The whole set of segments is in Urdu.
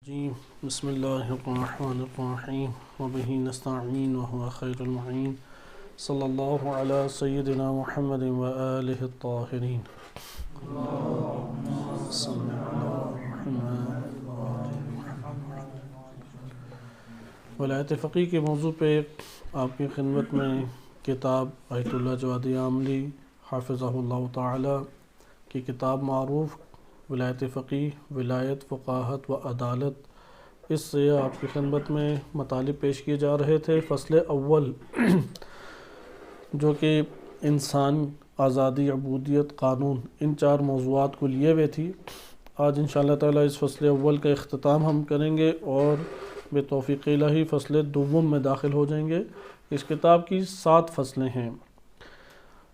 جی بسم اللہ الرحمن الرحیم وبہ نستعین وهو خیر المعین صلی اللہ علی سیدنا محمد وآلہ الطاہرین صلی اللہ ولایت فقیہ کے موضوع پہ آپ کی خدمت میں کتاب آیت اللہ جوادی عاملی حافظہ اللہ تعالی کی کتاب معروف ولایت فقیہ، ولایت، فقاہت و عدالت، اس سے آپ کی خدمت میں مطالب پیش کیے جا رہے تھے۔ فصل اول جو کہ انسان، آزادی، عبودیت، قانون، ان چار موضوعات کو لیے ہوئے تھی۔ آج انشاءاللہ تعالیٰ اس فصل اول کا اختتام ہم کریں گے اور بتوفیق الہی فصل دوم میں داخل ہو جائیں گے۔ اس کتاب کی 7 فصلیں ہیں۔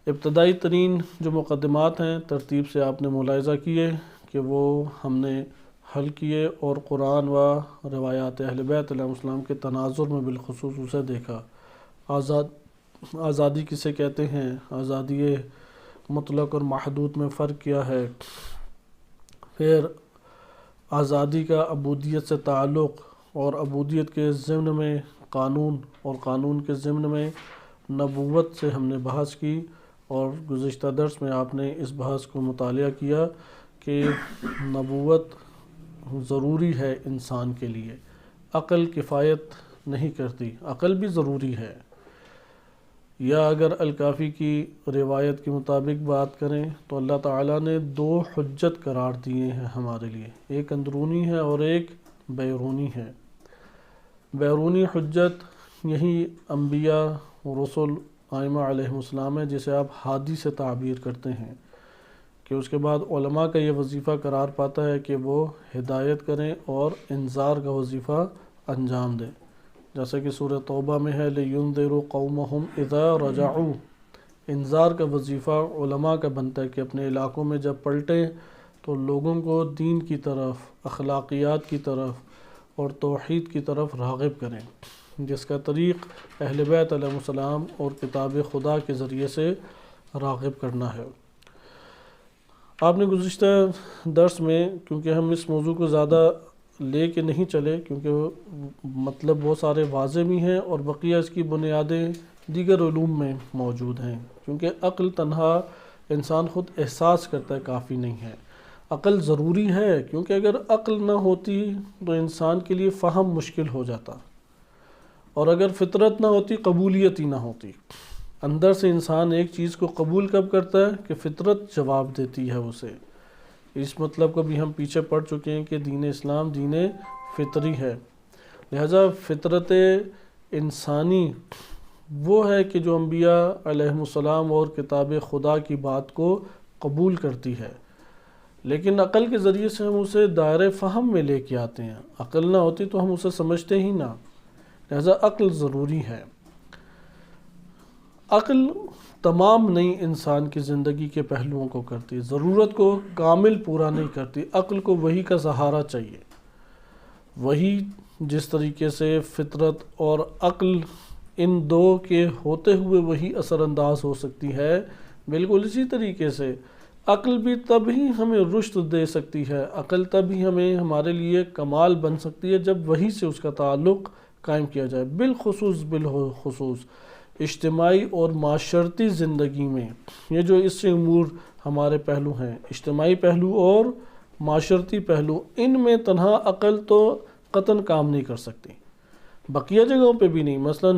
ابتدائی ترین جو مقدمات ہیں ترتیب سے آپ نے ملاحظہ کیے کہ وہ ہم نے حل کیے، اور قرآن و روایات اہل بیت علیہ السلام کے تناظر میں بالخصوص اسے دیکھا۔ آزادی کسے کہتے ہیں، آزادی مطلق اور محدود میں فرق کیا ہے، پھر آزادی کا عبودیت سے تعلق، اور عبودیت کے ضمن میں قانون، اور قانون کے ضمن میں نبوت سے ہم نے بحث کی، اور گزشتہ درس میں آپ نے اس بحث کو مطالعہ کیا کہ نبوت ضروری ہے انسان کے لیے، عقل کفایت نہیں کرتی، عقل بھی ضروری ہے۔ یا اگر الکافی کی روایت کے مطابق بات کریں تو اللہ تعالیٰ نے 2 حجت قرار دیے ہیں ہمارے لیے، ایک اندرونی ہے اور ایک بیرونی ہے۔ بیرونی حجت یہی انبیاء، رسل، ائمہ علیہ السلام ہے، جسے آپ ہادی سے تعبیر کرتے ہیں، کہ اس کے بعد علماء کا یہ وظیفہ قرار پاتا ہے کہ وہ ہدایت کریں اور انذار کا وظیفہ انجام دیں، جیسا کہ سورہ توبہ میں ہے لِيُنذِرُوا قَوْمَهُمْ اِذَا رَجَعُوا۔ انذار کا وظیفہ علماء کا بنتا ہے کہ اپنے علاقوں میں جب پلٹیں تو لوگوں کو دین کی طرف، اخلاقیات کی طرف اور توحید کی طرف راغب کریں، جس کا طریق اہل بیت علیہ السلام اور کتاب خدا کے ذریعے سے راغب کرنا ہے۔ آپ نے گزشتہ درس میں، کیونکہ ہم اس موضوع کو زیادہ لے کے نہیں چلے کیونکہ مطلب وہ سارے واضح بھی ہیں اور بقیہ اس کی بنیادیں دیگر علوم میں موجود ہیں، کیونکہ عقل تنہا انسان خود احساس کرتا ہے کافی نہیں ہے، عقل ضروری ہے، کیونکہ اگر عقل نہ ہوتی تو انسان کے لیے فہم مشکل ہو جاتا، اور اگر فطرت نہ ہوتی قبولیت ہی نہ ہوتی۔ اندر سے انسان ایک چیز کو قبول کب کرتا ہے کہ فطرت جواب دیتی ہے اسے۔ اس مطلب کو بھی ہم پیچھے پڑھ چکے ہیں کہ دین اسلام دین فطری ہے، لہذا فطرت انسانی وہ ہے کہ جو انبیاء علیہ السلام اور کتاب خدا کی بات کو قبول کرتی ہے، لیکن عقل کے ذریعے سے ہم اسے دائرہ فہم میں لے کے آتے ہیں۔ عقل نہ ہوتی تو ہم اسے سمجھتے ہی نہ، لہذا عقل ضروری ہے۔ عقل تمام نئی انسان کی زندگی کے پہلوؤں کو کرتی، ضرورت کو کامل پورا نہیں کرتی۔ عقل کو وحی کا سہارا چاہیے، وہی جس طریقے سے فطرت اور عقل ان دو کے ہوتے ہوئے وہی اثر انداز ہو سکتی ہے، بالکل اسی طریقے سے عقل بھی تب ہی ہمیں رشد دے سکتی ہے، عقل تب ہی ہمیں ہمارے لیے کمال بن سکتی ہے جب وحی سے اس کا تعلق قائم کیا جائے۔ بالخصوص اجتماعی اور معاشرتی زندگی میں یہ جو اس سے امور ہمارے پہلو ہیں، اجتماعی پہلو اور معاشرتی پہلو، ان میں تنہا عقل تو قطعاً کام نہیں کر سکتی، بقیہ جگہوں پہ بھی نہیں۔ مثلا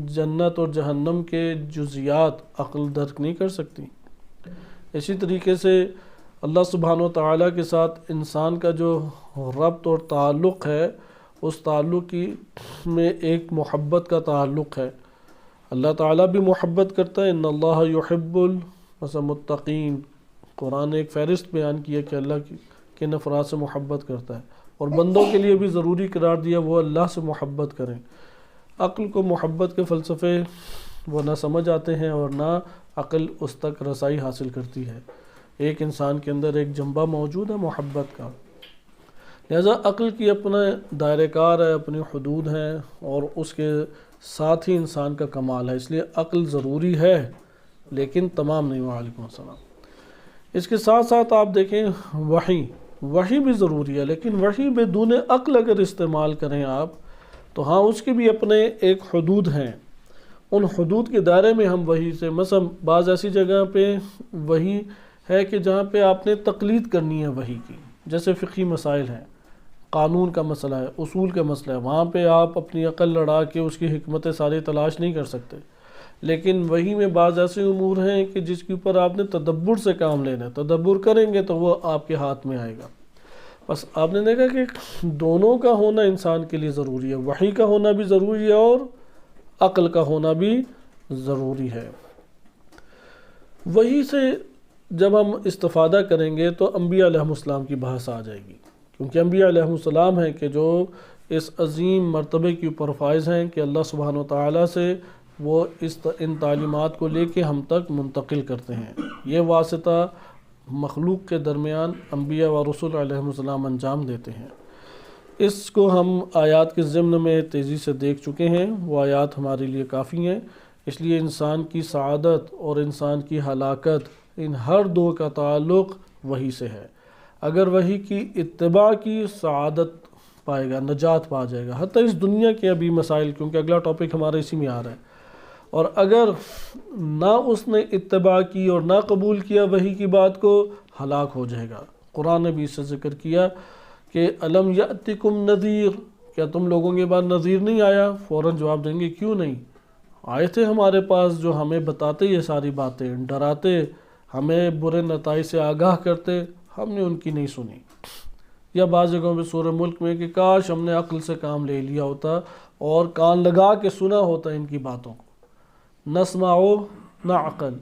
جنت اور جہنم کے جزیات عقل درک نہیں کر سکتی۔ اسی طریقے سے اللہ سبحانہ و تعالیٰ کے ساتھ انسان کا جو ربط اور تعلق ہے، اس تعلق میں ایک محبت کا تعلق ہے۔ اللہ تعالیٰ بھی محبت کرتا ہے، ان اللہ یحب المتقین، قرآن نے ایک فہرست بیان کیا کہ اللہ کن افراد سے محبت کرتا ہے، اور بندوں کے لیے بھی ضروری قرار دیا وہ اللہ سے محبت کریں۔ عقل کو محبت کے فلسفے وہ نہ سمجھ آتے ہیں اور نہ عقل اس تک رسائی حاصل کرتی ہے۔ ایک انسان کے اندر ایک جنبہ موجود ہے محبت کا، لہذا عقل کی اپنا دائرہ کار ہے، اپنی حدود ہیں، اور اس کے ساتھ ہی انسان کا کمال ہے، اس لیے عقل ضروری ہے لیکن تمام نہیں۔ وعلیکم السلام۔ اس کے ساتھ ساتھ آپ دیکھیں وحی، وحی بھی ضروری ہے، لیکن وحی بدون عقل اگر استعمال کریں آپ تو ہاں اس کے بھی اپنے ایک حدود ہیں، ان حدود کے دائرے میں ہم وحی سے، مثلا بعض ایسی جگہ پہ وحی ہے کہ جہاں پہ آپ نے تقلید کرنی ہے وحی کی، جیسے فقہی مسائل ہیں، قانون کا مسئلہ ہے، اصول کا مسئلہ ہے، وہاں پہ آپ اپنی عقل لڑا کے اس کی حکمتیں ساری تلاش نہیں کر سکتے۔ لیکن وحی میں بعض ایسے امور ہیں کہ جس کے اوپر آپ نے تدبر سے کام لینا ہے، تدبر کریں گے تو وہ آپ کے ہاتھ میں آئے گا۔ بس آپ نے دیکھا کہ دونوں کا ہونا انسان کے لیے ضروری ہے، وحی کا ہونا بھی ضروری ہے اور عقل کا ہونا بھی ضروری ہے۔ وحی سے جب ہم استفادہ کریں گے تو انبیاء علیہ السلام کی بحث آ جائے گی، کیونکہ انبیاء علیہ السلام ہیں کہ جو اس عظیم مرتبے کے اوپر فائز ہیں کہ اللہ سبحانہ وتعالیٰ سے وہ ان تعلیمات کو لے کے ہم تک منتقل کرتے ہیں۔ یہ واسطہ مخلوق کے درمیان انبیاء و رسول علیہ السلام انجام دیتے ہیں۔ اس کو ہم آیات کے ضمن میں تیزی سے دیکھ چکے ہیں، وہ آیات ہمارے لیے کافی ہیں۔ اس لیے انسان کی سعادت اور انسان کی ہلاکت ان ہر دو کا تعلق وحی سے ہے۔ اگر وحی کی اتباع کی سعادت پائے گا، نجات پا جائے گا، حتیٰ اس دنیا کے ابھی مسائل، کیونکہ اگلا ٹاپک ہمارا اسی میں آ رہا ہے، اور اگر نہ اس نے اتباع کی اور نہ قبول کیا وحی کی بات کو، ہلاک ہو جائے گا۔ قرآن نے بھی اس سے ذکر کیا کہ الم یأتکم نذیر، کیا تم لوگوں کے بعد نذیر نہیں آیا؟ فوراً جواب دیں گے کیوں نہیں، آئے تھے ہمارے پاس جو ہمیں بتاتے یہ ساری باتیں، ڈراتے، ہمیں برے نتائج سے آگاہ کرتے، ہم نے ان کی نہیں سنی۔ یا بعض جگہوں پہ سورہ ملک میں کہ کاش ہم نے عقل سے کام لے لیا ہوتا اور کان لگا کے سنا ہوتا ان کی باتوں کو، نسمعو نہ عقل،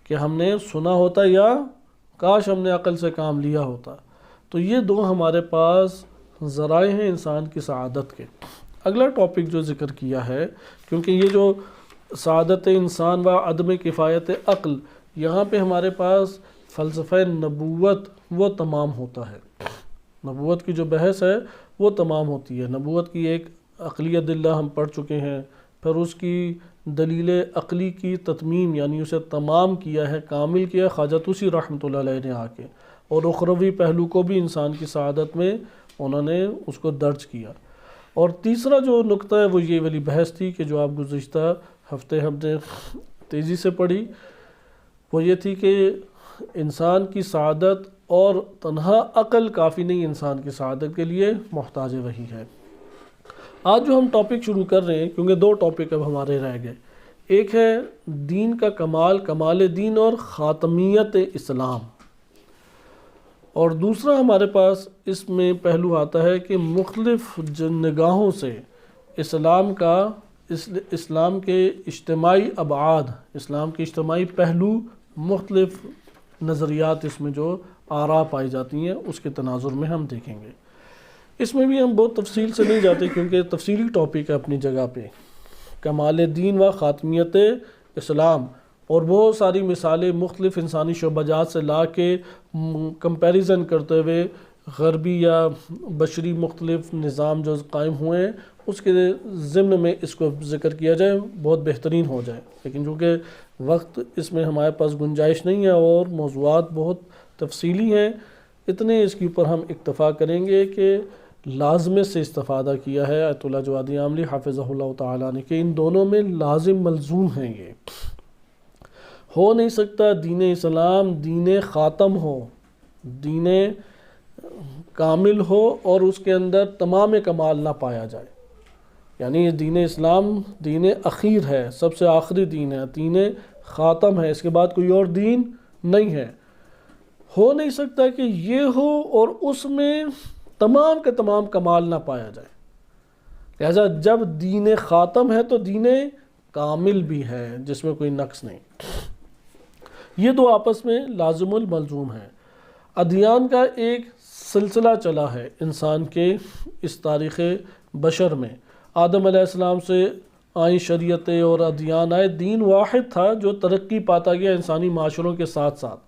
کہ ہم نے سنا ہوتا یا کاش ہم نے عقل سے کام لیا ہوتا۔ تو یہ دو ہمارے پاس ذرائع ہیں انسان کی سعادت کے۔ اگلا ٹاپک جو ذکر کیا ہے، کیونکہ یہ جو سعادت انسان و عدم کفایت عقل، یہاں پہ ہمارے پاس فلسفہ نبوت وہ تمام ہوتا ہے، نبوت کی جو بحث ہے وہ تمام ہوتی ہے۔ نبوت کی ایک عقلی ادلہ ہم پڑھ چکے ہیں، پھر اس کی دلیل عقلی کی تتمیم، یعنی اسے تمام کیا ہے، کامل کیا ہے خواجہ طوسی رحمۃ اللہ علیہ نے آ کے، اور اخروی پہلو کو بھی انسان کی سعادت میں انہوں نے اس کو درج کیا۔ اور تیسرا جو نقطہ ہے وہ یہ والی بحث تھی کہ جو آپ گزشتہ ہفتے ہم نے تیزی سے پڑھی، وہ یہ تھی کہ انسان کی سعادت اور تنہا عقل کافی نہیں انسان کی سعادت کے لیے، محتاج وحی ہے۔ آج جو ہم ٹاپک شروع کر رہے ہیں، کیونکہ دو ٹاپک اب ہمارے رہ گئے، ایک ہے دین کا کمال، کمال دین اور خاتمیت اسلام، اور دوسرا ہمارے پاس اس میں پہلو آتا ہے کہ مختلف نگاہوں سے اسلام کے اجتماعی ابعاد، اسلام کے اجتماعی پہلو، مختلف نظریات اس میں جو آراء پائی جاتی ہیں، اس کے تناظر میں ہم دیکھیں گے۔ اس میں بھی ہم بہت تفصیل سے نہیں جاتے کیونکہ تفصیلی ٹاپک ہے اپنی جگہ پہ، کمال دین و خاتمیت اسلام، اور بہت ساری مثالیں مختلف انسانی شعبہ جات سے لا کے کمپیریزن کرتے ہوئے غربی یا بشری مختلف نظام جو قائم ہوئے ہیں اس کے ضمن میں اس کو ذکر کیا جائے، بہت بہترین ہو جائے۔ لیکن چونکہ وقت اس میں ہمارے پاس گنجائش نہیں ہے اور موضوعات بہت تفصیلی ہیں، اتنے اس کے اوپر ہم اکتفا کریں گے کہ لازمے سے استفادہ کیا ہے آیت اللہ جوادی عاملی حافظہ اللہ تعالیٰ نے، کہ ان دونوں میں لازم ملزوم ہیں۔ یہ ہو نہیں سکتا دین اسلام دین خاتم ہو، دین کامل ہو اور اس کے اندر تمام کمال نہ پایا جائے، یعنی دین اسلام دین اخیر ہے، سب سے آخری دین ہے، دین خاتم ہے، اس کے بعد کوئی اور دین نہیں ہے۔ ہو نہیں سکتا کہ یہ ہو اور اس میں تمام کے تمام کمال نہ پایا جائے، لہذا جب دین خاتم ہے تو دین کامل بھی ہے جس میں کوئی نقص نہیں۔ یہ دو آپس میں لازم الملزوم ہیں۔ ادیان کا ایک سلسلہ چلا ہے انسان کے اس تاریخ بشر میں، آدم علیہ السلام سے آئیں شریعتیں اور ادیان آئے، دین واحد تھا جو ترقی پاتا گیا انسانی معاشروں کے ساتھ ساتھ،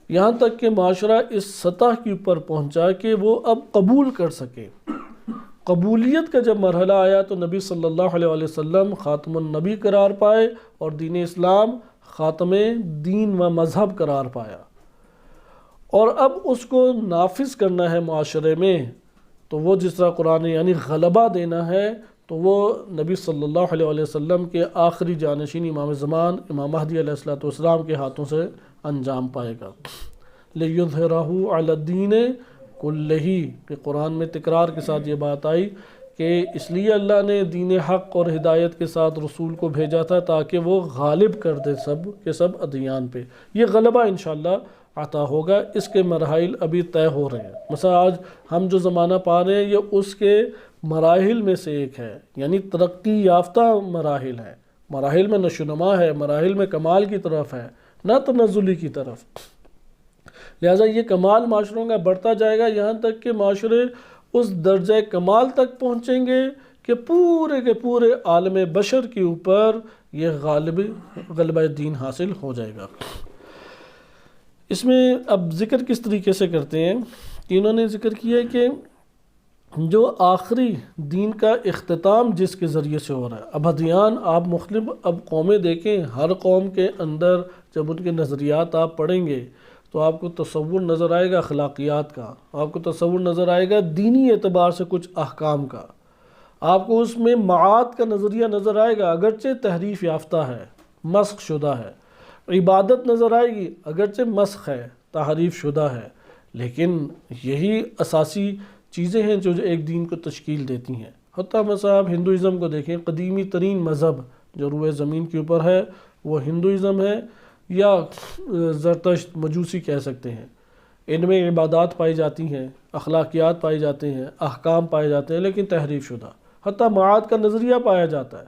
یہاں تک کہ معاشرہ اس سطح کے اوپر پہنچا کہ وہ اب قبول کر سکے۔ قبولیت کا جب مرحلہ آیا تو نبی صلی اللہ علیہ وسلم خاتم النبی قرار پائے اور دین اسلام خاتم دین و مذہب قرار پایا، اور اب اس کو نافذ کرنا ہے معاشرے میں، تو وہ جس طرح قرآن یعنی غلبہ دینا ہے، تو وہ نبی صلی اللہ علیہ وسلم کے آخری جانشین امام زمان امام مہدی علیہ السلام کے ہاتھوں سے انجام پائے گا۔ لِيُظْهِرَهُ عَلَى الدِّينِ كُلِّهِ کہ قرآن میں تکرار کے ساتھ یہ بات آئی کہ اس لیے اللہ نے دین حق اور ہدایت کے ساتھ رسول کو بھیجا تھا تاکہ وہ غالب کر دے سب کے سب ادیان پہ۔ یہ غلبہ انشاءاللہ عطا ہوگا، اس کے مراحل ابھی طے ہو رہے ہیں۔ مثلا آج ہم جو زمانہ پا رہے ہیں یہ اس کے مراحل میں سے ایک ہے، یعنی ترقی یافتہ مراحل ہے، مراحل میں نشوونما ہے، مراحل میں کمال کی طرف ہے، نہ تنزلی کی طرف۔ لہٰذا یہ کمال معاشروں کا بڑھتا جائے گا یہاں تک کہ معاشرے اس درجہ کمال تک پہنچیں گے کہ پورے کے پورے عالم بشر کے اوپر یہ غلبہ دین حاصل ہو جائے گا۔ اس میں اب ذکر کس طریقے سے کرتے ہیں کہ انہوں نے ذکر کیا کہ جو آخری دین کا اختتام جس کے ذریعے سے ہو رہا ہے، اب ادیان آپ مختلف اب قومیں دیکھیں، ہر قوم کے اندر جب ان کے نظریات آپ پڑھیں گے تو آپ کو تصور نظر آئے گا اخلاقیات کا، آپ کو تصور نظر آئے گا دینی اعتبار سے کچھ احکام کا، آپ کو اس میں معاد کا نظریہ نظر آئے گا اگرچہ تحریف یافتہ ہے، مسخ شدہ ہے، عبادت نظر آئے گی اگرچہ مسخ ہے، تحریف شدہ ہے، لیکن یہی اساسی چیزیں ہیں جو ایک دین کو تشکیل دیتی ہیں۔ حتیٰ مثلا آپ ہندوازم کو دیکھیں، قدیمی ترین مذہب جو روئے زمین کے اوپر ہے وہ ہندوازم ہے، یا زرتشت مجوسی کہہ سکتے ہیں۔ ان میں عبادات پائی جاتی ہیں، اخلاقیات پائے جاتے ہیں، احکام پائے جاتے ہیں، لیکن تحریف شدہ۔ حتیٰ معاد کا نظریہ پایا جاتا ہے،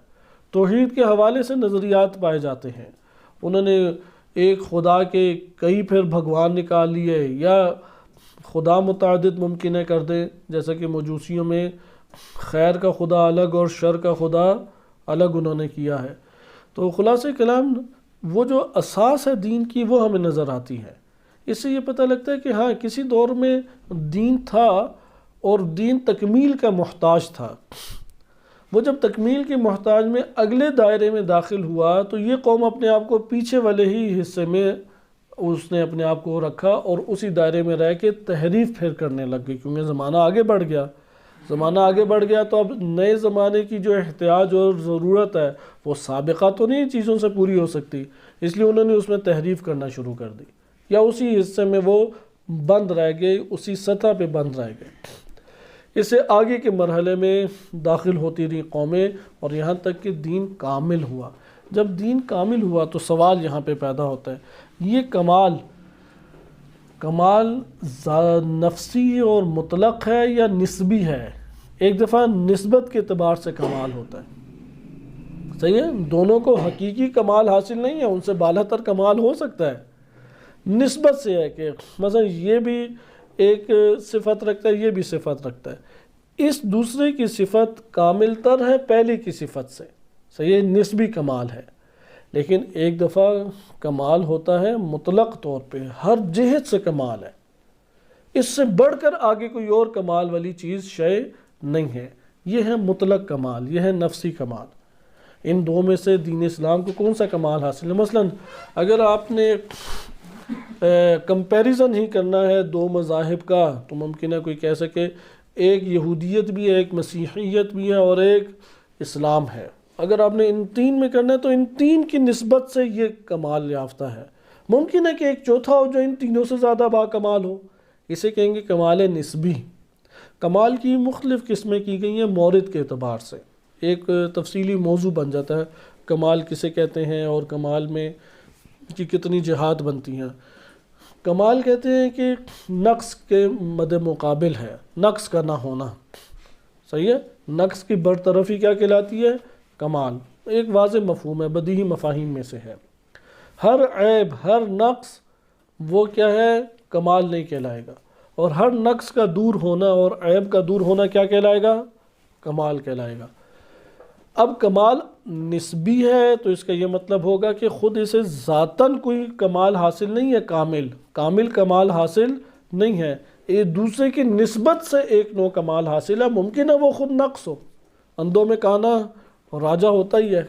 توحید کے حوالے سے نظریات پائے جاتے ہیں۔ انہوں نے ایک خدا کے کئی پھر بھگوان نکال لیے، یا خدا متعدد ممکن ہے کر دیں، جیسا کہ مجوسیوں میں خیر کا خدا الگ اور شر کا خدا الگ انہوں نے کیا ہے۔ تو خلاصہ کلام وہ جو اساس ہے دین کی وہ ہمیں نظر آتی ہے۔ اس سے یہ پتہ لگتا ہے کہ ہاں کسی دور میں دین تھا اور دین تکمیل کا محتاج تھا۔ وہ جب تکمیل کے محتاج میں اگلے دائرے میں داخل ہوا تو یہ قوم اپنے آپ کو پیچھے والے ہی حصے میں اس نے اپنے آپ کو رکھا اور اسی دائرے میں رہ کے تحریف پھر کرنے لگ گئی، کیونکہ زمانہ آگے بڑھ گیا۔ زمانہ آگے بڑھ گیا تو اب نئے زمانے کی جو احتیاج اور ضرورت ہے وہ سابقہ تو نہیں چیزوں سے پوری ہو سکتی، اس لیے انہوں نے اس میں تحریف کرنا شروع کر دی، یا اسی حصے میں وہ بند رہ گئے، اسی سطح پہ بند رہ گئے۔ اس سے آگے کے مرحلے میں داخل ہوتی رہی قومیں، اور یہاں تک کہ دین کامل ہوا۔ جب دین کامل ہوا تو سوال یہاں پہ پیدا ہوتا ہے، یہ کمال نفسی اور مطلق ہے یا نسبی ہے؟ ایک دفعہ نسبت کے اعتبار سے کمال ہوتا ہے، صحیح ہے، دونوں کو حقیقی کمال حاصل نہیں ہے، ان سے بالا تر کمال ہو سکتا ہے، نسبت سے ہے کہ مثلا یہ بھی ایک صفت رکھتا ہے، یہ بھی صفت رکھتا ہے، اس دوسرے کی صفت کامل تر ہے پہلے کی صفت سے، صحیح ہے، نسبی کمال ہے۔ لیکن ایک دفعہ کمال ہوتا ہے مطلق طور پہ، ہر جہت سے کمال ہے، اس سے بڑھ کر آگے کوئی اور کمال والی چیز شے نہیں ہے، یہ ہے مطلق کمال، یہ ہے نفسی کمال۔ ان دو میں سے دین اسلام کو کون سا کمال حاصل ہے؟ مثلا اگر آپ نے کمپیریزن ہی کرنا ہے دو مذاہب کا تو ممکن ہے کوئی کہہ سکے ایک یہودیت بھی ہے، ایک مسیحیت بھی ہے اور ایک اسلام ہے۔ اگر آپ نے ان تین میں کرنا ہے تو ان تین کی نسبت سے یہ کمال یافتہ ہے۔ ممکن ہے کہ ایک چوتھا ہو جو ان تینوں سے زیادہ با کمال ہو، اسے کہیں گے کمال نسبی۔ کمال کی مختلف قسمیں کی گئی ہیں مورد کے اعتبار سے، ایک تفصیلی موضوع بن جاتا ہے کمال کسے کہتے ہیں اور کمال میں کی کتنی جہات بنتی ہیں۔ کمال کہتے ہیں کہ نقص کے مد مقابل ہے، نقص کا نہ ہونا، صحیح ہے، نقص کی برطرفی کیا کہلاتی ہے؟ کمال۔ ایک واضح مفہوم ہے، بدیہی مفاہیم میں سے ہے۔ ہر عیب، ہر نقص وہ کیا ہے؟ کمال نہیں کہلائے گا، اور ہر نقص کا دور ہونا اور عیب کا دور ہونا کیا کہلائے گا؟ کمال کہلائے گا۔ اب کمال نسبی ہے تو اس کا یہ مطلب ہوگا کہ خود اسے ذاتاً کوئی کمال حاصل نہیں ہے، کامل کمال حاصل نہیں ہے، ایک دوسرے کی نسبت سے ایک نوع کمال حاصل ہے۔ ممکن ہے وہ خود نقص ہو، اندھوں میں کانا راجہ ہوتا ہی ہے،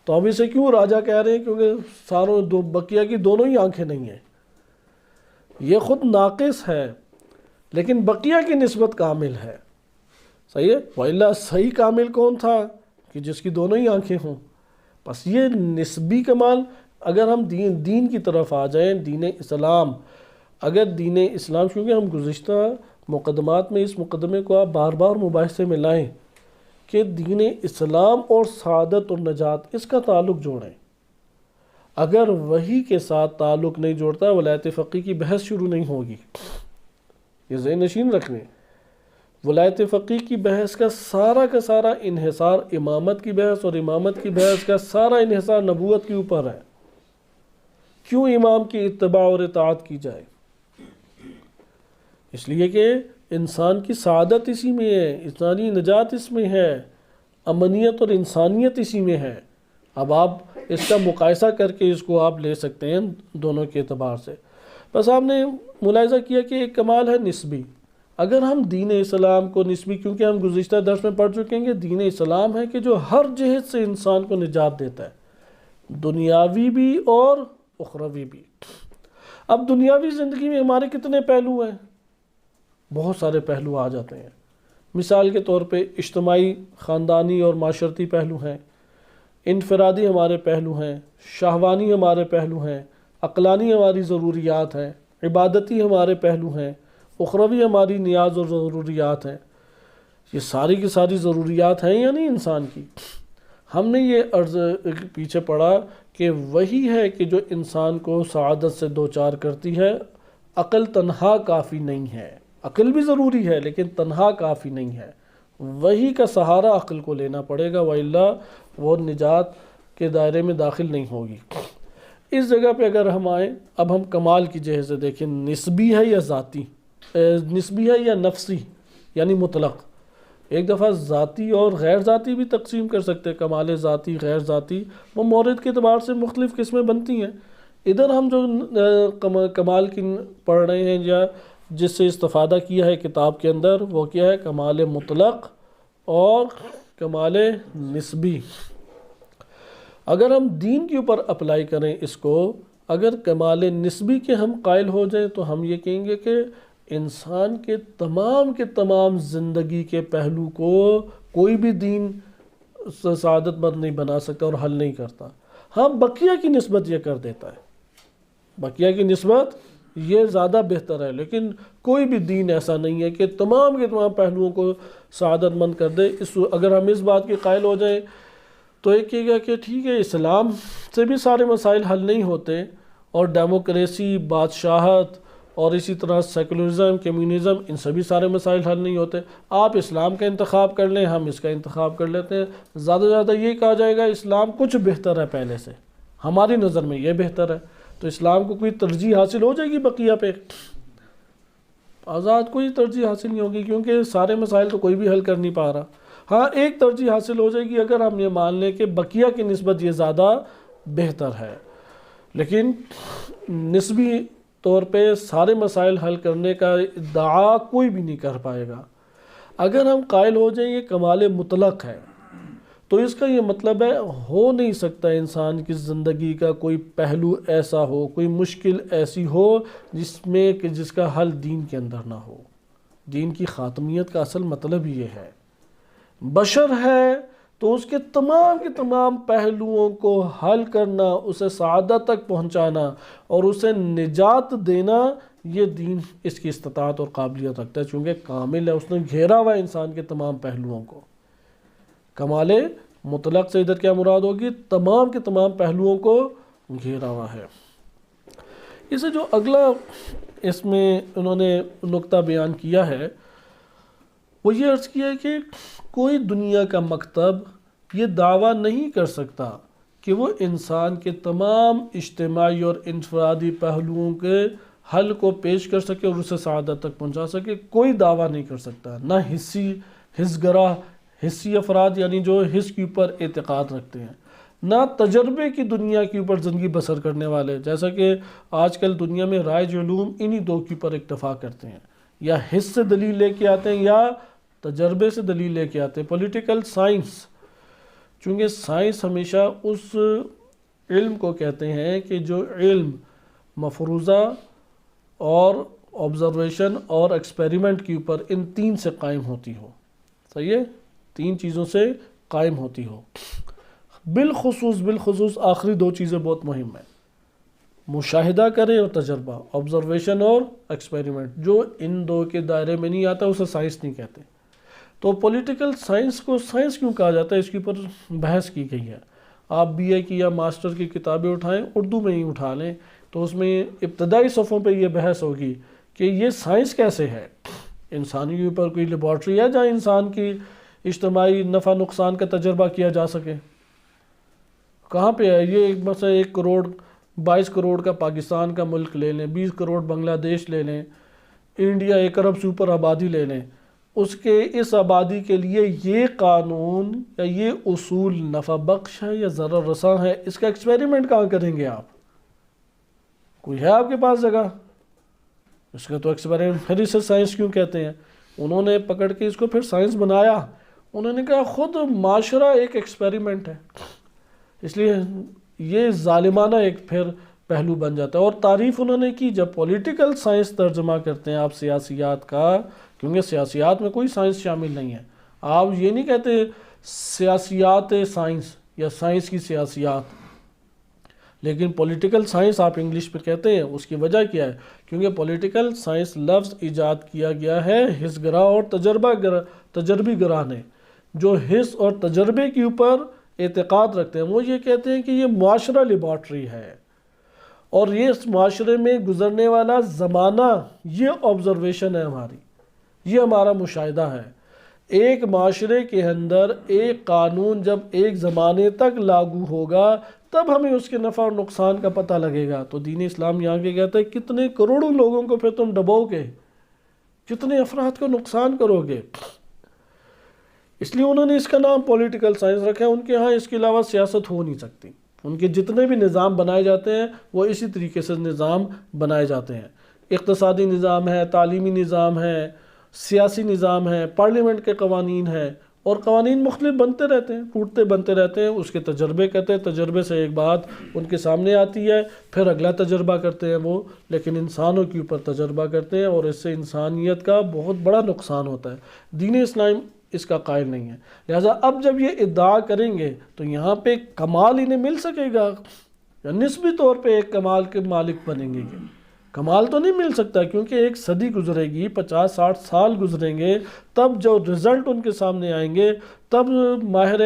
تو اب اسے کیوں راجہ کہہ رہے ہیں؟ کیونکہ ساروں بقیہ کی دونوں ہی آنکھیں نہیں ہیں۔ یہ خود ناقص ہے لیکن بقیہ کی نسبت کامل ہے، صحیح ہے؟ وَإِلَّا صحیح کامل کون تھا کہ جس کی دونوں ہی آنکھیں ہوں. بس یہ نسبی کمال. اگر ہم دین کی طرف آ جائیں، دین اسلام، اگر دین اسلام، کیونکہ ہم گزشتہ مقدمات میں اس مقدمے کو آپ بار بار مباحثے میں لائیں کہ دین اسلام اور سعادت اور نجات، اس کا تعلق جوڑیں. اگر وحی کے ساتھ تعلق نہیں جوڑتا، ولایت فقیہ کی بحث شروع نہیں ہوگی. یہ ذہن نشین رکھنے، ولایت فقیہ کی بحث کا سارا انحصار امامت کی بحث، اور امامت کی بحث کا سارا انحصار نبوت کے اوپر ہے. کیوں امام کی اتباع اور اطاعت کی جائے؟ اس لیے کہ انسان کی سعادت اسی میں ہے، انسانی نجات اس میں ہے، امنیت اور انسانیت اسی میں ہے. اب آپ اس کا مقایسہ کر کے اس کو آپ لے سکتے ہیں دونوں کے اعتبار سے. بس آپ نے ملاحظہ کیا کہ ایک کمال ہے نسبی. اگر ہم دین اسلام کو نسبی، کیونکہ ہم گزشتہ درس میں پڑھ چکیں گے، دین اسلام ہے کہ جو ہر جہت سے انسان کو نجات دیتا ہے، دنیاوی بھی اور اخروی بھی. اب دنیاوی زندگی میں ہمارے کتنے پہلو ہیں؟ بہت سارے پہلو آ جاتے ہیں. مثال کے طور پہ اجتماعی، خاندانی اور معاشرتی پہلو ہیں، انفرادی ہمارے پہلو ہیں، شہوانی ہمارے پہلو ہیں، عقلانی ہماری ضروریات ہیں، عبادتی ہمارے پہلو ہیں، اخروی ہماری نیاز اور ضروریات ہیں. یہ ساری کی ساری ضروریات ہیں یا نہیں انسان کی؟ ہم نے یہ عرض پیچھے پڑھا کہ وہی ہے کہ جو انسان کو سعادت سے دوچار کرتی ہے. عقل تنہا کافی نہیں ہے، عقل بھی ضروری ہے لیکن تنہا کافی نہیں ہے. وہی کا سہارا عقل کو لینا پڑے گا، وَإِلَّا وہ نجات کے دائرے میں داخل نہیں ہوگی. اس جگہ پہ اگر ہم آئیں، اب ہم کمال کی جہت سے دیکھیں، نسبی ہے یا ذاتی، نسبی ہے یا نفسی یعنی مطلق. ایک دفعہ ذاتی اور غیر ذاتی بھی تقسیم کر سکتے ہیں. کمال ذاتی، غیر ذاتی، وہ مورد کے اعتبار سے مختلف قسمیں بنتی ہیں. ادھر ہم جو کمال کی پڑھ رہے ہیں یا جس سے استفادہ کیا ہے کتاب کے اندر، وہ کیا ہے؟ کمال مطلق اور کمال نسبی. اگر ہم دین کے اوپر اپلائی کریں اس کو، اگر کمال نسبی کے ہم قائل ہو جائیں تو ہم یہ کہیں گے کہ انسان کے تمام زندگی کے پہلو کو کوئی بھی دین سعادت مند نہیں بنا سکتا اور حل نہیں کرتا. ہاں، بقیہ کی نسبت یہ کر دیتا ہے، بقیہ کی نسبت یہ زیادہ بہتر ہے، لیکن کوئی بھی دین ایسا نہیں ہے کہ تمام کے تمام پہلوؤں کو سعادت مند کر دے. اگر ہم اس بات کے قائل ہو جائیں تو ایک کہے گا کہ ٹھیک ہے، اسلام سے بھی سارے مسائل حل نہیں ہوتے، اور ڈیموکریسی، بادشاہت اور اسی طرح سیکولرزم، کمیونزم، ان سے بھی سارے مسائل حل نہیں ہوتے. آپ اسلام کا انتخاب کر لیں، ہم اس کا انتخاب کر لیتے ہیں. زیادہ سے زیادہ یہ کہا جائے گا اسلام کچھ بہتر ہے پہلے سے، ہماری نظر میں یہ بہتر ہے. تو اسلام کو کوئی ترجیح حاصل ہو جائے گی بقیہ پہ؟ آزاد کوئی ترجیح حاصل نہیں ہوگی، کیونکہ سارے مسائل تو کوئی بھی حل کر نہیں پا رہا. ہاں، ایک ترجیح حاصل ہو جائے گی اگر ہم یہ مان لیں کہ بقیہ کی نسبت یہ زیادہ بہتر ہے، لیکن نسبی طور پہ سارے مسائل حل کرنے کا ادعا کوئی بھی نہیں کر پائے گا. اگر ہم قائل ہو جائیں یہ کمال مطلق ہے تو اس کا یہ مطلب ہے ہو نہیں سکتا انسان کی زندگی کا کوئی پہلو ایسا ہو، کوئی مشکل ایسی ہو جس کا حل دین کے اندر نہ ہو. دین کی خاتمیت کا اصل مطلب یہ ہے. بشر ہے تو اس کے تمام پہلوؤں کو حل کرنا، اسے سعادت تک پہنچانا اور اسے نجات دینا، یہ دین اس کی استطاعت اور قابلیت رکھتا ہے، چونکہ کامل ہے، اس نے گھیرا ہوا ہے انسان کے تمام پہلوؤں کو. کمال مطلق سے ادھر کیا مراد ہوگی؟ تمام کے تمام پہلوؤں کو گھیرا ہوا ہے. اسے جو اگلا اس میں انہوں نے نقطہ بیان کیا ہے وہ یہ عرض کیا ہے کہ کوئی دنیا کا مکتب یہ دعویٰ نہیں کر سکتا کہ وہ انسان کے تمام اجتماعی اور انفرادی پہلوؤں کے حل کو پیش کر سکے اور اسے سعادت تک پہنچا سکے. کوئی دعویٰ نہیں کر سکتا، نہ حس گرہ، حسی افراد یعنی جو حس کے اوپر اعتقاد رکھتے ہیں، نہ تجربے کی دنیا کے اوپر زندگی بسر کرنے والے، جیسا کہ آج کل دنیا میں رائج علوم انہی دو کے اوپر اکتفا کرتے ہیں، یا حس سے دلیل لے کے آتے ہیں یا تجربے سے دلیل لے کے آتے ہیں. پولیٹیکل سائنس، چونکہ سائنس ہمیشہ اس علم کو کہتے ہیں کہ جو علم مفروضہ اور آبزرویشن اور ایکسپیریمنٹ کے اوپر ان 3 سے قائم ہوتی ہو. صحیح ہے، 3 چیزوں سے قائم ہوتی ہو. بالخصوص آخری 2 چیزیں بہت مہم ہیں، مشاہدہ کریں اور تجربہ، آبزرویشن اور ایکسپیریمنٹ. جو ان 2 کے دائرے میں نہیں آتا اسے سائنس نہیں کہتے. تو پولیٹیکل سائنس کو سائنس کیوں کہا جاتا ہے، اس کے اوپر بحث کی گئی ہے. آپ بی اے کی یا ماسٹر کی کتابیں اٹھائیں، اردو میں ہی اٹھا لیں، تو اس میں ابتدائی صفحوں پہ یہ بحث ہوگی کہ یہ سائنس کیسے ہے. انسانی کے اوپر کوئی لیبارٹری ہے جہاں انسان کی اجتماعی نفع نقصان کا تجربہ کیا جا سکے؟ کہاں پہ ہے یہ؟ مثلا 1 کروڑ 22 کروڑ کا پاکستان کا ملک لے لیں، 20 کروڑ بنگلہ دیش لے لیں، انڈیا 1 ارب سے اوپر آبادی لے لیں. اس آبادی کے لیے یہ قانون یا یہ اصول نفع بخش ہے یا ضرر رساں ہے؟ اس کا ایکسپیریمنٹ کہاں کریں گے آپ؟ کوئی ہے آپ کے پاس جگہ؟ اس کا تو ایکسپیریمنٹ، پھر اسے سائنس کیوں کہتے ہیں؟ انہوں نے پکڑ کے اس کو پھر سائنس بنایا. انہوں نے کہا خود معاشرہ ایک ایکسپیریمنٹ ہے، اس لیے یہ ظالمانہ ایک پھر پہلو بن جاتا ہے. اور تعریف انہوں نے کی، جب پولیٹیکل سائنس ترجمہ کرتے ہیں آپ سیاسیات کا، کیونکہ سیاسیات میں کوئی سائنس شامل نہیں ہے. آپ یہ نہیں کہتے سیاسیات سائنس یا سائنس کی سیاسیات، لیکن پولیٹیکل سائنس آپ انگلش پہ کہتے ہیں. اس کی وجہ کیا ہے؟ کیونکہ پولیٹیکل سائنس لفظ ایجاد کیا گیا ہے حس گرا اور تجربی گرا نے، جو حس اور تجربے کے اوپر اعتقاد رکھتے ہیں. وہ یہ کہتے ہیں کہ یہ معاشرہ لیبارٹری ہے، اور یہ اس معاشرے میں گزرنے والا زمانہ یہ آبزرویشن ہے ہماری، یہ ہمارا مشاہدہ ہے. ایک معاشرے کے اندر ایک قانون جب ایک زمانے تک لاگو ہوگا تب ہمیں اس کے نفع اور نقصان کا پتہ لگے گا. تو دین اسلام یہاں کے کہتا ہے کتنے کروڑوں لوگوں کو پھر تم ڈبو گے، کتنے افراد کو نقصان کرو گے. اس لیے انہوں نے اس کا نام پولیٹیکل سائنس رکھا ہے. ان کے ہاں اس کے علاوہ سیاست ہو نہیں سکتی. ان کے جتنے بھی نظام بنائے جاتے ہیں وہ اسی طریقے سے نظام بنائے جاتے ہیں. اقتصادی نظام ہے، تعلیمی نظام ہے، سیاسی نظام ہے، پارلیمنٹ کے قوانین ہیں، اور قوانین مختلف بنتے رہتے ہیں، ٹوٹتے بنتے رہتے ہیں. اس کے تجربے کہتے ہیں، تجربے سے ایک بات ان کے سامنے آتی ہے، پھر اگلا تجربہ کرتے ہیں وہ، لیکن انسانوں کے اوپر تجربہ کرتے ہیں، اور اس سے انسانیت کا بہت بڑا نقصان ہوتا ہے. دین اسلام اس کا قائل نہیں ہے. لہٰذا اب جب یہ ادعا کریں گے تو یہاں پہ کمال انہیں مل سکے گا یا نسبی طور پہ ایک کمال کے مالک بنیں گے؟ کمال تو نہیں مل سکتا، کیونکہ 1 صدی گزرے گی، 50-60 سال گزریں گے، تب جو رزلٹ ان کے سامنے آئیں گے تب ماہر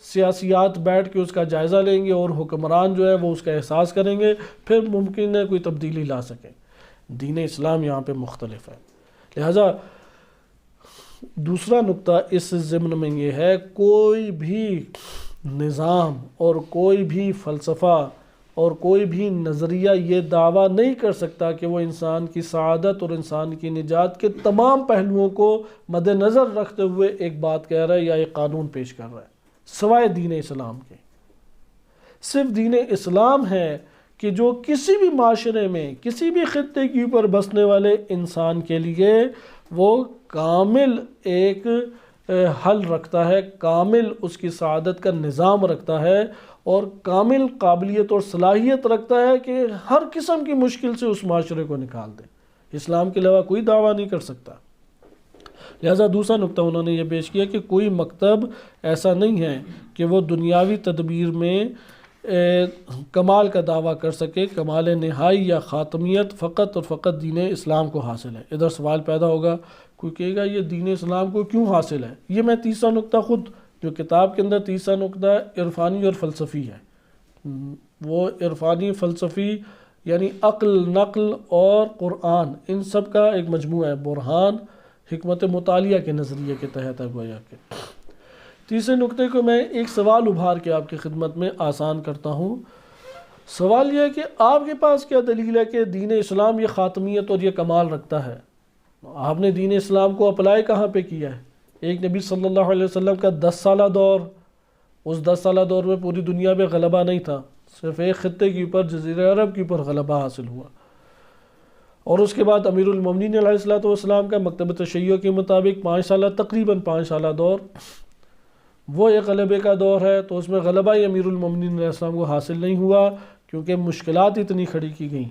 سیاسیات بیٹھ کے اس کا جائزہ لیں گے، اور حکمران جو ہے وہ اس کا احساس کریں گے، پھر ممکن ہے کوئی تبدیلی لا سکیں. دین اسلام یہاں پہ مختلف ہے. لہٰذا دوسرا نقطہ اس ضمن میں یہ ہے، کوئی بھی نظام اور کوئی بھی فلسفہ اور کوئی بھی نظریہ یہ دعویٰ نہیں کر سکتا کہ وہ انسان کی سعادت اور انسان کی نجات کے تمام پہلوؤں کو مد نظر رکھتے ہوئے ایک بات کہہ رہا ہے یا ایک قانون پیش کر رہا ہے، سوائے دین اسلام کے. صرف دین اسلام ہے کہ جو کسی بھی معاشرے میں کسی بھی خطے کے اوپر بسنے والے انسان کے لیے وہ کامل ایک حل رکھتا ہے، کامل اس کی سعادت کا نظام رکھتا ہے، اور کامل قابلیت اور صلاحیت رکھتا ہے کہ ہر قسم کی مشکل سے اس معاشرے کو نکال دے. اسلام کے علاوہ کوئی دعویٰ نہیں کر سکتا. لہٰذا دوسرا نقطہ انہوں نے یہ پیش کیا کہ کوئی مکتب ایسا نہیں ہے کہ وہ دنیاوی تدبیر میں کمال کا دعویٰ کر سکے. کمال نہائی یا خاتمیت فقط اور فقط دین اسلام کو حاصل ہے. ادھر سوال پیدا ہوگا، کوئی کہے گا یہ دین اسلام کو کیوں حاصل ہے؟ یہ میں تیسرا نقطہ خود جو کتاب کے اندر تیسرا نقطہ عرفانی اور فلسفی ہے، وہ عرفانی فلسفی یعنی عقل، نقل اور قرآن، ان سب کا ایک مجموعہ ہے. برہان حکمت مطالعہ کے نظریے کے تحت ہے گویا کہ. تیسرے نقطے کو میں ایک سوال ابھار کے آپ کی خدمت میں آسان کرتا ہوں. سوال یہ ہے کہ آپ کے پاس کیا دلیل ہے کہ دین اسلام یہ خاتمیت اور یہ کمال رکھتا ہے؟ آپ نے دین اسلام کو اپلائی کہاں پہ کیا ہے؟ ایک نبی صلی اللہ علیہ وسلم کا 10 سالہ دور، اس 10 سالہ دور میں پوری دنیا میں غلبہ نہیں تھا، صرف ایک خطے کے اوپر جزیرہ عرب کے اوپر غلبہ حاصل ہوا. اور اس کے بعد امیر المومنین علیہ السلام کا مکتب تشیع کے مطابق 5 سالہ تقریباً 5 سالہ دور وہ ایک غلبے کا دور ہے. تو اس میں غلبہ ہی امیر المومنین علیہ السلام کو حاصل نہیں ہوا کیونکہ مشکلات اتنی کھڑی کی گئیں.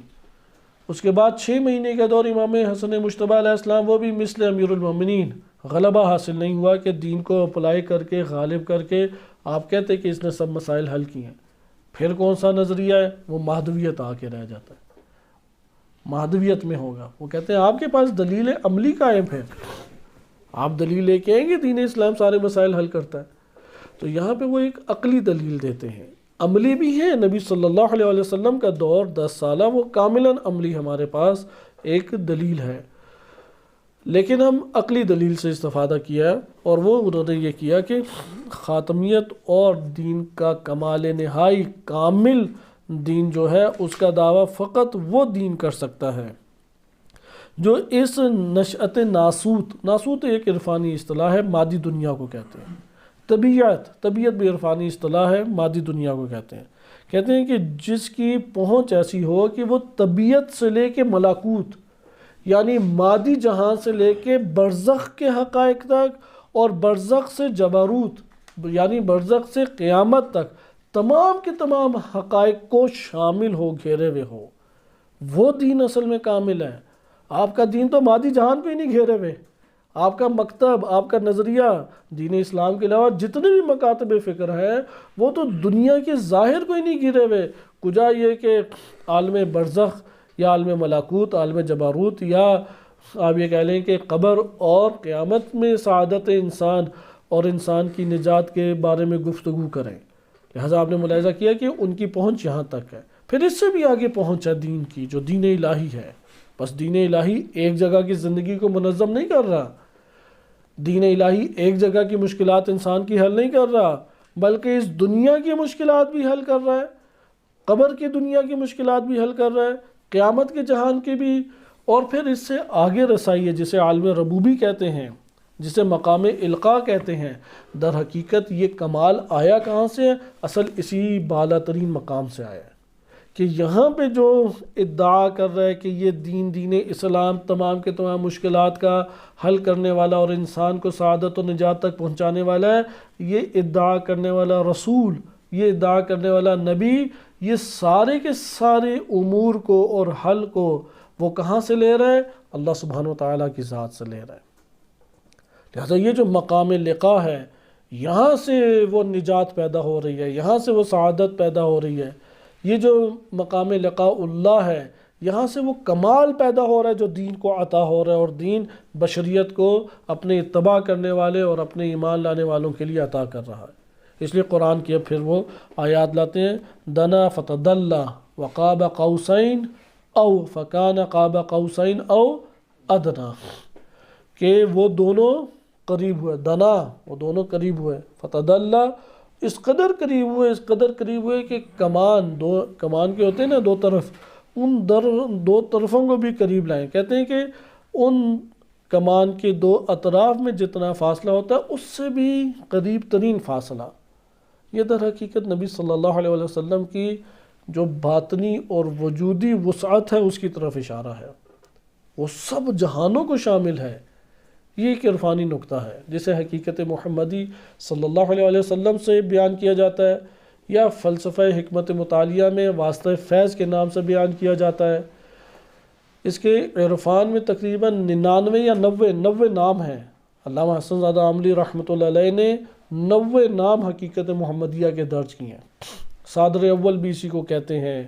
اس کے بعد 6 مہینے کا دور امام حسن مجتبیٰ علیہ السلام، وہ بھی مثل امیر المومنین غلبہ حاصل نہیں ہوا کہ دین کو اپلائی کر کے غالب کر کے آپ کہتے کہ اس نے سب مسائل حل کیے ہیں۔ پھر کون سا نظریہ ہے؟ وہ مہدویت آ کے رہ جاتا ہے، مہدویت میں ہوگا۔ وہ کہتے ہیں آپ کے پاس دلیل عملی قائم ہے، آپ دلیل لے کے آئیں گے دین اسلام سارے مسائل حل کرتا ہے۔ تو یہاں پہ وہ ایک عقلی دلیل دیتے ہیں، عملی بھی ہے۔ نبی صلی اللہ علیہ وسلم کا دور 10 سالہ وہ کاملاً عملی ہمارے پاس ایک دلیل ہے، لیکن ہم عقلی دلیل سے استفادہ کیا اور وہ انہوں نے یہ کیا کہ خاتمیت اور دین کا کمال نہائی کامل دین جو ہے اس کا دعویٰ فقط وہ دین کر سکتا ہے جو اس نشأت ناسوت ایک عرفانی اصطلاح ہے، مادی دنیا کو کہتے ہیں۔ طبیعت بھی عرفانی اصطلاح ہے، مادی دنیا کو کہتے ہیں کہ جس کی پہنچ ایسی ہو کہ وہ طبیعت سے لے کے ملاکوت یعنی مادی جہان سے لے کے برزخ کے حقائق تک اور برزخ سے جبروت یعنی برزخ سے قیامت تک تمام کے تمام حقائق کو شامل ہو، گھیرے ہوئے ہو، وہ دین اصل میں کامل ہے۔ آپ کا دین تو مادی جہان پہ ہی نہیں گھیرے ہوئے، آپ کا مکتب، آپ کا نظریہ دین اسلام کے علاوہ جتنے بھی مکاتب فکر ہیں وہ تو دنیا کے ظاہر کو ہی نہیں گھیرے ہوئے، کجا یہ کہ عالم برزخ یا عالم ملاکوت، عالم جبروت، یا آپ یہ کہہ لیں کہ قبر اور قیامت میں سعادت انسان اور انسان کی نجات کے بارے میں گفتگو کریں۔ لہٰذا آپ نے ملاحظہ کیا کہ ان کی پہنچ یہاں تک ہے۔ پھر اس سے بھی آگے پہنچ ہے دین کی، جو دین الہی ہے۔ بس دین الہی ایک جگہ کی زندگی کو منظم نہیں کر رہا، دین الہی ایک جگہ کی مشکلات انسان کی حل نہیں کر رہا، بلکہ اس دنیا کی مشکلات بھی حل کر رہا ہے، قبر کی دنیا کی مشکلات بھی حل کر رہا ہے، قیامت کے جہان کی بھی، اور پھر اس سے آگے رسائی ہے جسے عالم ربوبی کہتے ہیں، جسے مقام القاء کہتے ہیں۔ در حقیقت یہ کمال آیا کہاں سے ہے؟ اصل اسی بالا ترین مقام سے آیا ہے کہ یہاں پہ جو ادعا کر رہا ہے کہ یہ دین اسلام تمام کے تمام مشکلات کا حل کرنے والا اور انسان کو سعادت و نجات تک پہنچانے والا ہے، یہ ادعا کرنے والا رسول، یہ ادعا کرنے والا نبی، یہ سارے کے سارے امور کو اور حل کو وہ کہاں سے لے رہا ہے؟ اللہ سبحانہ وتعالیٰ کی ذات سے لے رہا ہے۔ لہذا یہ جو مقام لقاء ہے، یہاں سے وہ نجات پیدا ہو رہی ہے، یہاں سے وہ سعادت پیدا ہو رہی ہے۔ یہ جو مقام لقاء اللہ ہے، یہاں سے وہ کمال پیدا ہو رہا ہے جو دین کو عطا ہو رہا ہے، اور دین بشریت کو اپنے اتباع کرنے والے اور اپنے ایمان لانے والوں کے لیے عطا کر رہا ہے۔ اس لیے قرآن کی اب پھر وہ آیات لاتے ہیں، دنا فتدلی وقاب قوسین او فکان قاب قوسین او ادنا، کہ وہ دونوں قریب ہوئے، دنا وہ دونوں قریب ہوئے، فتدلی اس قدر قریب ہوئے کہ کمان کے ہوتے ہیں نا دو طرف، ان دو طرفوں کو بھی قریب لائیں۔ کہتے ہیں کہ ان کمان کے دو اطراف میں جتنا فاصلہ ہوتا ہے اس سے بھی قریب ترین فاصلہ۔ یہ در حقیقت نبی صلی اللہ علیہ وسلم کی جو باطنی اور وجودی وسعت ہے اس کی طرف اشارہ ہے، وہ سب جہانوں کو شامل ہے۔ یہ ایک عرفانی نقطہ ہے جسے حقیقت محمدی صلی اللہ علیہ وسلم سے بیان کیا جاتا ہے، یا فلسفہ حکمت مطالعہ میں واسطہ فیض کے نام سے بیان کیا جاتا ہے۔ اس کے عرفان میں تقریباً 99 یا 90 نام ہیں۔ علامہ حسن زادہ عاملی رحمۃ اللہ علیہ نے 90 نام حقیقت محمدیہ کے درج کیے ہیں۔ صادر اول بھی اسی کو کہتے ہیں،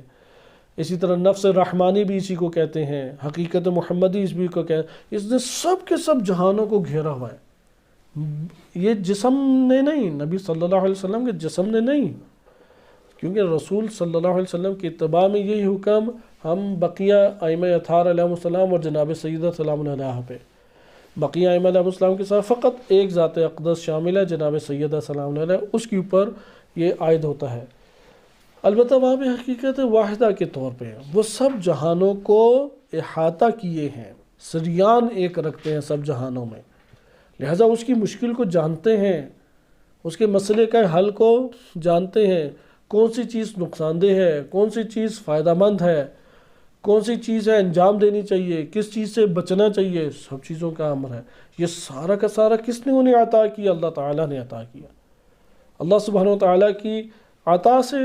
اسی طرح نفس رحمانی بھی اسی کو کہتے ہیں، حقیقت محمدی اس بھی کو کہتے ہیں۔ اس نے سب کے سب جہانوں کو گھیرا ہوا ہے۔ یہ جسم نے نہیں، نبی صلی اللہ علیہ وسلم کے جسم نے نہیں، کیونکہ رسول صلی اللہ علیہ وسلم کی اتباع میں یہی حکم ہم بقیہ ائمہ اطہار علیہ السلام اور جناب سیدہ سلام علیہ پہ، بقیہ ائمہ علیہ السلام کے ساتھ فقط ایک ذات اقدس شامل ہے، جناب سیدہ سلام علیہ، اس کے اوپر یہ عائد ہوتا ہے۔ البتہ وہاں پہ حقیقت واحدہ کے طور پہ وہ سب جہانوں کو احاطہ کیے ہیں، سریان ایک رکھتے ہیں سب جہانوں میں، لہذا اس کی مشکل کو جانتے ہیں، اس کے مسئلے کا حل کو جانتے ہیں، کون سی چیز نقصان دہ ہے، کون سی چیز فائدہ مند ہے، کون سی چیز ہے انجام دینی چاہیے، کس چیز سے بچنا چاہیے، سب چیزوں کا امر ہے۔ یہ سارا کا سارا کس نے انہیں عطا کیا؟ اللہ تعالیٰ نے عطا کیا۔ اللہ سبحانہ وتعالیٰ کی عطا سے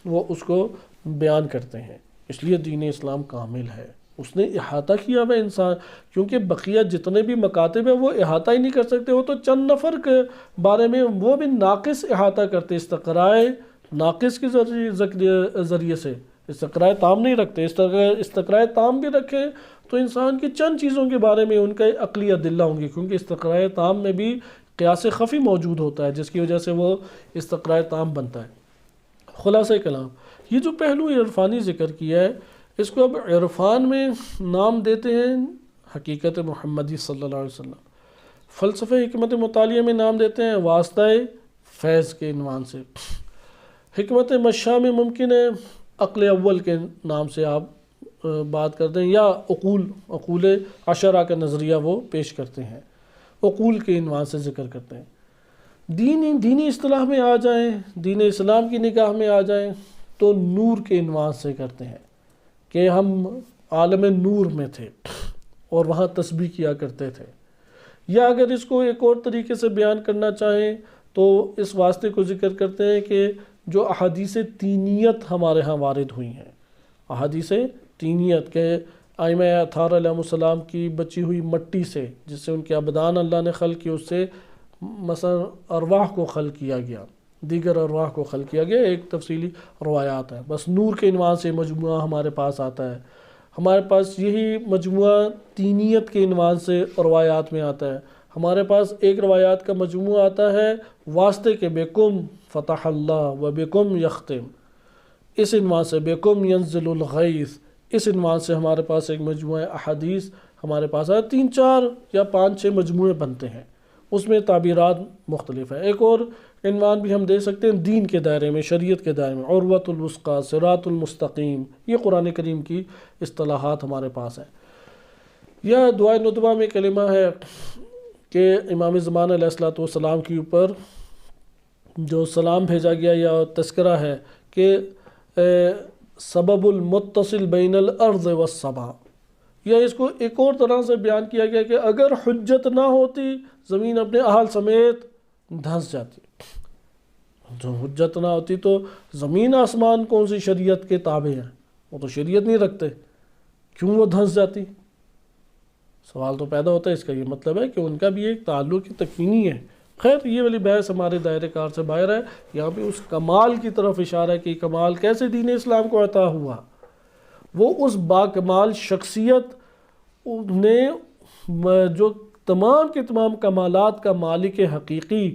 وہ اس کو بیان کرتے ہیں، اس لیے دین اسلام کامل ہے، اس نے احاطہ کیا ہوا انسان، کیونکہ بقیہ جتنے بھی مکاتب ہیں وہ احاطہ ہی نہیں کر سکتے، وہ تو چند نفر کے بارے میں وہ بھی ناقص احاطہ کرتے، استقراء ناقص کے ذریعے سے، استقراء تام نہیں رکھتے۔ استقراء تام بھی رکھیں تو انسان کی چند چیزوں کے بارے میں ان کا عقلی ادلہ ہوں گی، کیونکہ استقراء تام میں بھی قیاس خفی موجود ہوتا ہے، جس کی وجہ سے وہ استقراء تام بنتا ہے۔ خلاصہ کلام، یہ جو پہلو عرفانی ذکر کیا ہے، اس کو اب عرفان میں نام دیتے ہیں حقیقت محمدی صلی اللہ علیہ وسلم، فلسفہ حکمت مطالعہ میں نام دیتے ہیں واسطہ فیض کے عنوان سے، حکمت مشاء میں ممکن ہے عقل اول کے نام سے آپ بات کرتے ہیں، یا عقول عشرہ کا نظریہ وہ پیش کرتے ہیں، عقول کے عنوان سے ذکر کرتے ہیں۔ دینی اصطلاح میں آ جائیں، دین اسلام کی نگاہ میں آ جائیں تو نور کے عنوان سے کرتے ہیں کہ ہم عالم نور میں تھے اور وہاں تسبیح کیا کرتے تھے، یا اگر اس کو ایک اور طریقے سے بیان کرنا چاہیں تو اس واسطے کو ذکر کرتے ہیں کہ جو احادیث تینیت ہمارے ہاں وارد ہوئی ہیں، احادیث تینیت کے ائمہ اطہار علیہ السلام کی بچی ہوئی مٹی سے، جس سے ان کے ابدان اللہ نے خلق کی، اس سے مثلا ارواح کو خلق کیا گیا، دیگر ارواح کو خلق کیا گیا، ایک تفصیلی روایات ہے۔ بس نور کے عنوان سے مجموعہ ہمارے پاس آتا ہے، ہمارے پاس یہی مجموعہ تینیت کے عنوان سے روایات میں آتا ہے، ہمارے پاس ایک روایات کا مجموعہ آتا ہے واسطے کے بکم فتح اللہ و بکم یختم، اس عنوان سے بکم ینزل الغیث، اس عنوان سے ہمارے پاس ایک مجموعہ احادیث ہمارے پاس ہے، 3 4 یا 5 6 مجموعے بنتے ہیں، اس میں تعبیرات مختلف ہیں۔ ایک اور عنوان بھی ہم دے سکتے ہیں دین کے دائرے میں، شریعت کے دائرے میں، عروۃ الوثقیٰ، صراط المستقیم، یہ قرآن کریم کی اصطلاحات ہمارے پاس ہیں۔ یا دعائے ندبہ میں کلمہ ہے کہ امام زمان علیہ الصلوۃ والسلام کے اوپر جو سلام بھیجا گیا، یا تذکرہ ہے کہ سبب المتصل بین الارض والسماء، یا اس کو ایک اور طرح سے بیان کیا گیا کہ اگر حجت نہ ہوتی زمین اپنے اہل سمیت دھنس جاتی، جو حجت نہ ہوتی تو زمین آسمان کون سی شریعت کے تابع ہیں، وہ تو شریعت نہیں رکھتے، کیوں وہ دھنس جاتی؟ سوال تو پیدا ہوتا ہے۔ اس کا یہ مطلب ہے کہ ان کا بھی ایک تعلق تکوینی ہے۔ خیر یہ والی بحث ہمارے دائرے کار سے باہر ہے، یہاں پہ اس کمال کی طرف اشارہ ہے کہ کمال کیسے دین اسلام کو عطا ہوا، وہ اس با کمال شخصیت نے جو تمام کے تمام کمالات کا مالک حقیقی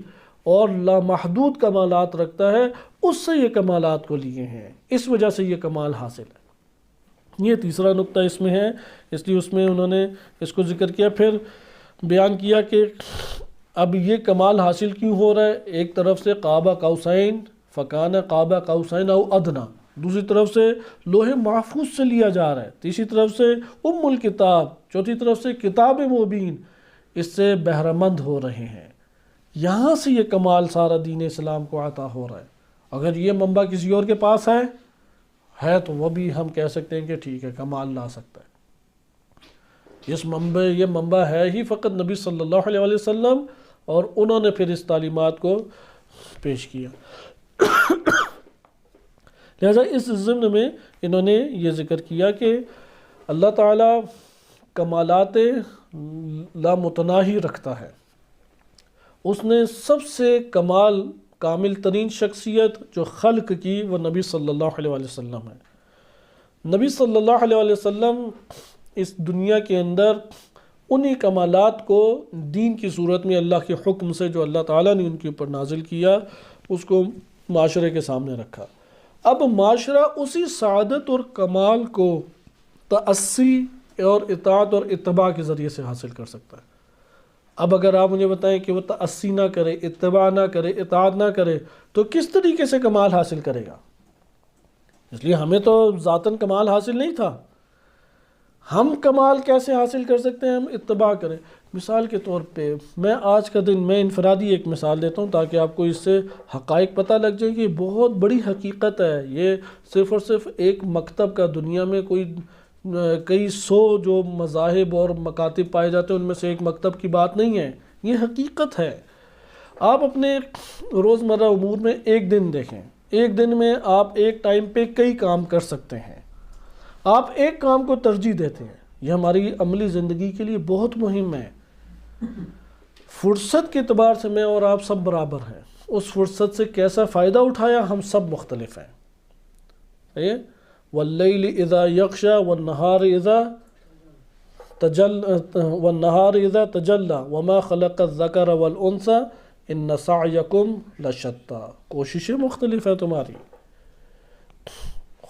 اور لامحدود کمالات رکھتا ہے، اس سے یہ کمالات کو لیے ہیں، اس وجہ سے یہ کمال حاصل ہے۔ یہ تیسرا نقطہ اس میں ہے، اس لیے اس میں انہوں نے اس کو ذکر کیا، پھر بیان کیا کہ اب یہ کمال حاصل کیوں ہو رہا ہے۔ ایک طرف سے قاب قوسین فکان قاب قوسین او ادنا، دوسری طرف سے لوح محفوظ سے لیا جا رہا ہے، تیسری طرف سے ام الکتاب، چوتھی طرف سے کتاب مبین، اس سے بہرہ مند ہو رہے ہیں۔ یہاں سے یہ کمال سارا دین اسلام کو عطا ہو رہا ہے۔ اگر یہ منبع کسی اور کے پاس ہے تو وہ بھی ہم کہہ سکتے ہیں کہ ٹھیک ہے، کمال لا سکتا ہے۔ یہ منبع ہے ہی فقط نبی صلی اللہ علیہ وسلم، اور انہوں نے پھر اس تعلیمات کو پیش کیا۔ لہذا اس ضمن میں انہوں نے یہ ذکر کیا کہ اللہ تعالیٰ کمالات لامتناہی رکھتا ہے۔ اس نے سب سے کامل ترین شخصیت جو خلق کی وہ نبی صلی اللہ علیہ وسلم ہے۔ نبی صلی اللہ علیہ وسلم اس دنیا کے اندر انہی کمالات کو دین کی صورت میں اللہ کے حکم سے جو اللہ تعالیٰ نے ان کے اوپر نازل کیا، اس کو معاشرے کے سامنے رکھا۔ اب معاشرہ اسی سعادت اور کمال کو تأسی اور اطاعت اور اتباع کے ذریعے سے حاصل کر سکتا ہے۔ اب اگر آپ مجھے بتائیں کہ وہ تأسی نہ کرے، اتباع نہ کرے، اطاعت نہ کرے، تو کس طریقے سے کمال حاصل کرے گا؟ اس لیے ہمیں تو ذاتاً کمال حاصل نہیں تھا، ہم کمال کیسے حاصل کر سکتے ہیں؟ ہم اتباع کریں۔ مثال کے طور پہ میں آج کا دن میں انفرادی ایک مثال دیتا ہوں تاکہ آپ کو اس سے حقائق پتہ لگ جائے کہ یہ بہت بڑی حقیقت ہے۔ یہ صرف اور صرف ایک مکتب کا، دنیا میں کئی 100 جو مذاہب اور مکاتب پائے جاتے ہیں ان میں سے ایک مکتب کی بات نہیں ہے، یہ حقیقت ہے۔ آپ اپنے روزمرہ امور میں ایک دن دیکھیں، ایک دن میں آپ ایک ٹائم پہ کئی کام کر سکتے ہیں۔ آپ ایک کام کو ترجیح دیتے ہیں، یہ ہماری عملی زندگی کے لیے بہت مہم ہے۔ فرصت کے اعتبار سے میں اور آپ سب برابر ہیں، اس فرصت سے کیسا فائدہ اٹھایا ہم سب مختلف ہیں۔ وَاللَّيْلِ إِذَا يَغْشَى وَالنَّهَارِ إِذَا تَجَلَّى وَمَا خَلَقَ الذَّكَرَ وَالْأُنثَى إِنَّ سَعْيَكُمْ لَشَتَّى، کوششیں مختلف ہیں تمہاری۔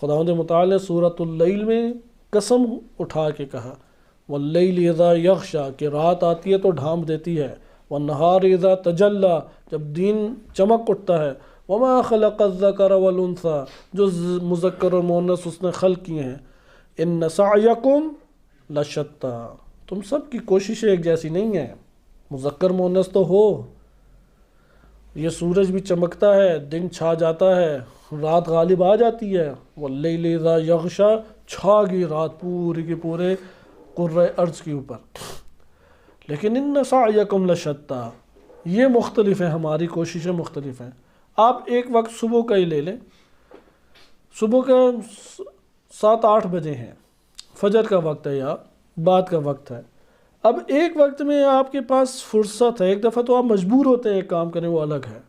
خداوند متعال نے سورۃ اللیل میں قسم اٹھا کے کہا وَاللَّيْلِ إِذَا يَغْشَى کہ رات آتی ہے تو ڈھانپ دیتی ہے، وَالنَّهَارِ إِذَا تَجَلَّى جب دن چمک اٹھتا ہے، وَمَا خَلَقَ الذَّكَرَ وَالْأُنثَى جو مذکر اور مؤنث اس نے خلق کیے ہیں، إِنَّ سَعْيَكُمْ لَشَتَّى تم سب کی کوششیں ایک جیسی نہیں ہیں، مذکر مؤنث تو ہو۔ یہ سورج بھی چمکتا ہے، دن چھا جاتا ہے، رات غالب آ جاتی ہے، وَاللَّيْلِ إِذَا يَغْشَى چھا گئی رات پوری کے پورے قرۂ ارض کے اوپر، لیکن إِنَّ سَعْيَكُمْ لَشَتَّى یہ مختلف ہیں، ہماری کوششیں مختلف ہیں۔ آپ ایک وقت صبح کا ہی لے لیں، صبح کا 7-8 بجے ہیں، فجر کا وقت ہے یا بعد کا وقت ہے۔ اب ایک وقت میں آپ کے پاس فرصت ہے، ایک دفعہ تو آپ مجبور ہوتے ہیں ایک کام کریں، وہ الگ ہے۔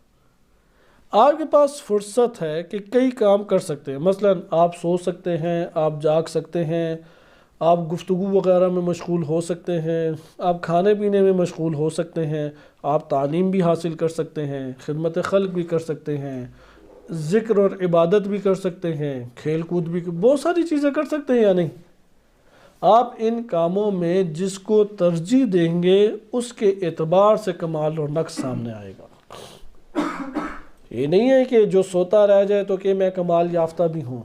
آپ کے پاس فرصت ہے کہ کئی کام کر سکتے ہیں، مثلا آپ سو سکتے ہیں، آپ جاگ سکتے ہیں، آپ گفتگو وغیرہ میں مشغول ہو سکتے ہیں، آپ کھانے پینے میں مشغول ہو سکتے ہیں، آپ تعلیم بھی حاصل کر سکتے ہیں، خدمت خلق بھی کر سکتے ہیں، ذکر اور عبادت بھی کر سکتے ہیں، کھیل کود بھی، بہت ساری چیزیں کر سکتے ہیں یا نہیں؟ آپ ان کاموں میں جس کو ترجیح دیں گے اس کے اعتبار سے کمال اور نقص سامنے آئے گا۔ یہ نہیں ہے کہ جو سوتا رہ جائے تو کہ میں کمال یافتہ بھی ہوں،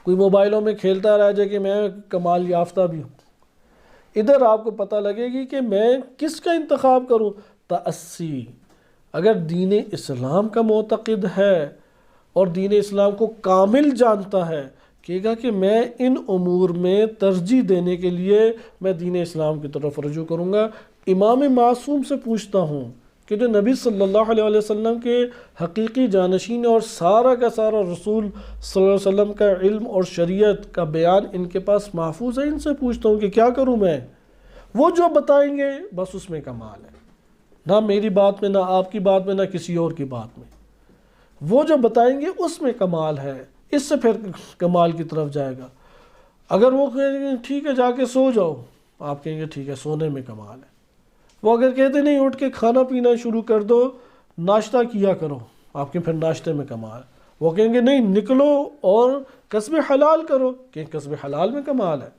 کوئی موبائلوں میں کھیلتا رہ جائے کہ میں کمال یافتہ بھی ہوں۔ ادھر آپ کو پتہ لگے گی کہ میں کس کا انتخاب کروں۔ تأسی اگر دین اسلام کا معتقد ہے اور دین اسلام کو کامل جانتا ہے، کہے گا کہ میں ان امور میں ترجیح دینے کے لیے میں دین اسلام کی طرف رجوع کروں گا۔ امام معصوم سے پوچھتا ہوں کہ جو نبی صلی اللہ علیہ وسلم کے حقیقی جانشین اور سارا کا سارا رسول صلی اللہ علیہ وسلم کا علم اور شریعت کا بیان ان کے پاس محفوظ ہے، ان سے پوچھتا ہوں کہ کیا کروں میں؟ وہ جو بتائیں گے بس اس میں کمال ہے، نہ میری بات میں، نہ آپ کی بات میں، نہ کسی اور کی بات میں۔ وہ جو بتائیں گے اس میں کمال ہے، اس سے پھر کمال کی طرف جائے گا۔ اگر وہ کہیں گے ٹھیک ہے جا کے سو جاؤ، آپ کہیں گے ٹھیک ہے سونے میں کمال ہے۔ وہ اگر کہتے نہیں اٹھ کے کھانا پینا شروع کر دو، ناشتہ کیا کرو، آپ کے پھر ناشتے میں کمال۔ وہ کہیں گے نہیں نکلو اور کسب حلال کرو، کہ کسب حلال میں کمال ہے۔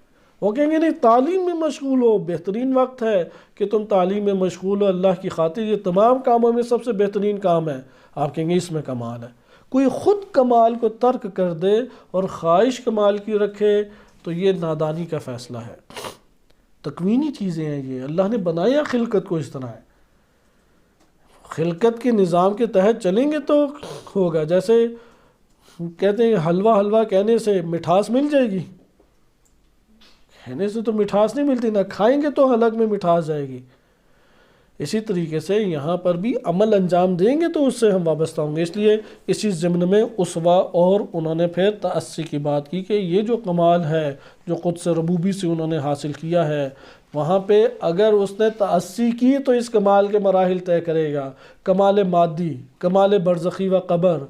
وہ کہیں گے نہیں تعلیم میں مشغول ہو، بہترین وقت ہے کہ تم تعلیم میں مشغول ہو اللہ کی خاطر، یہ تمام کاموں میں سب سے بہترین کام ہے، آپ کہیں گے اس میں کمال ہے۔ کوئی خود کمال کو ترک کر دے اور خواہش کمال کی رکھے تو یہ نادانی کا فیصلہ ہے۔ تکوینی چیزیں ہیں، یہ اللہ نے بنایا خلقت کو اس طرح ہے، خلقت کے نظام کے تحت چلیں گے تو ہوگا۔ جیسے کہتے ہیں حلوہ کہنے سے مٹھاس مل جائے گی، کہنے سے تو مٹھاس نہیں ملتی، نہ کھائیں گے تو حلق میں مٹھاس جائے گی۔ اسی طریقے سے یہاں پر بھی عمل انجام دیں گے تو اس سے ہم وابستہ ہوں گے۔ اس لیے اسی ضمن میں اسوہ اور انہوں نے پھر تأسی کی بات کی کہ یہ جو کمال ہے جو قدس ربوبی سے انہوں نے حاصل کیا ہے، وہاں پہ اگر اس نے تأسی کی تو اس کمال کے مراحل طے کرے گا، کمال مادی، کمال برزخی و قبر،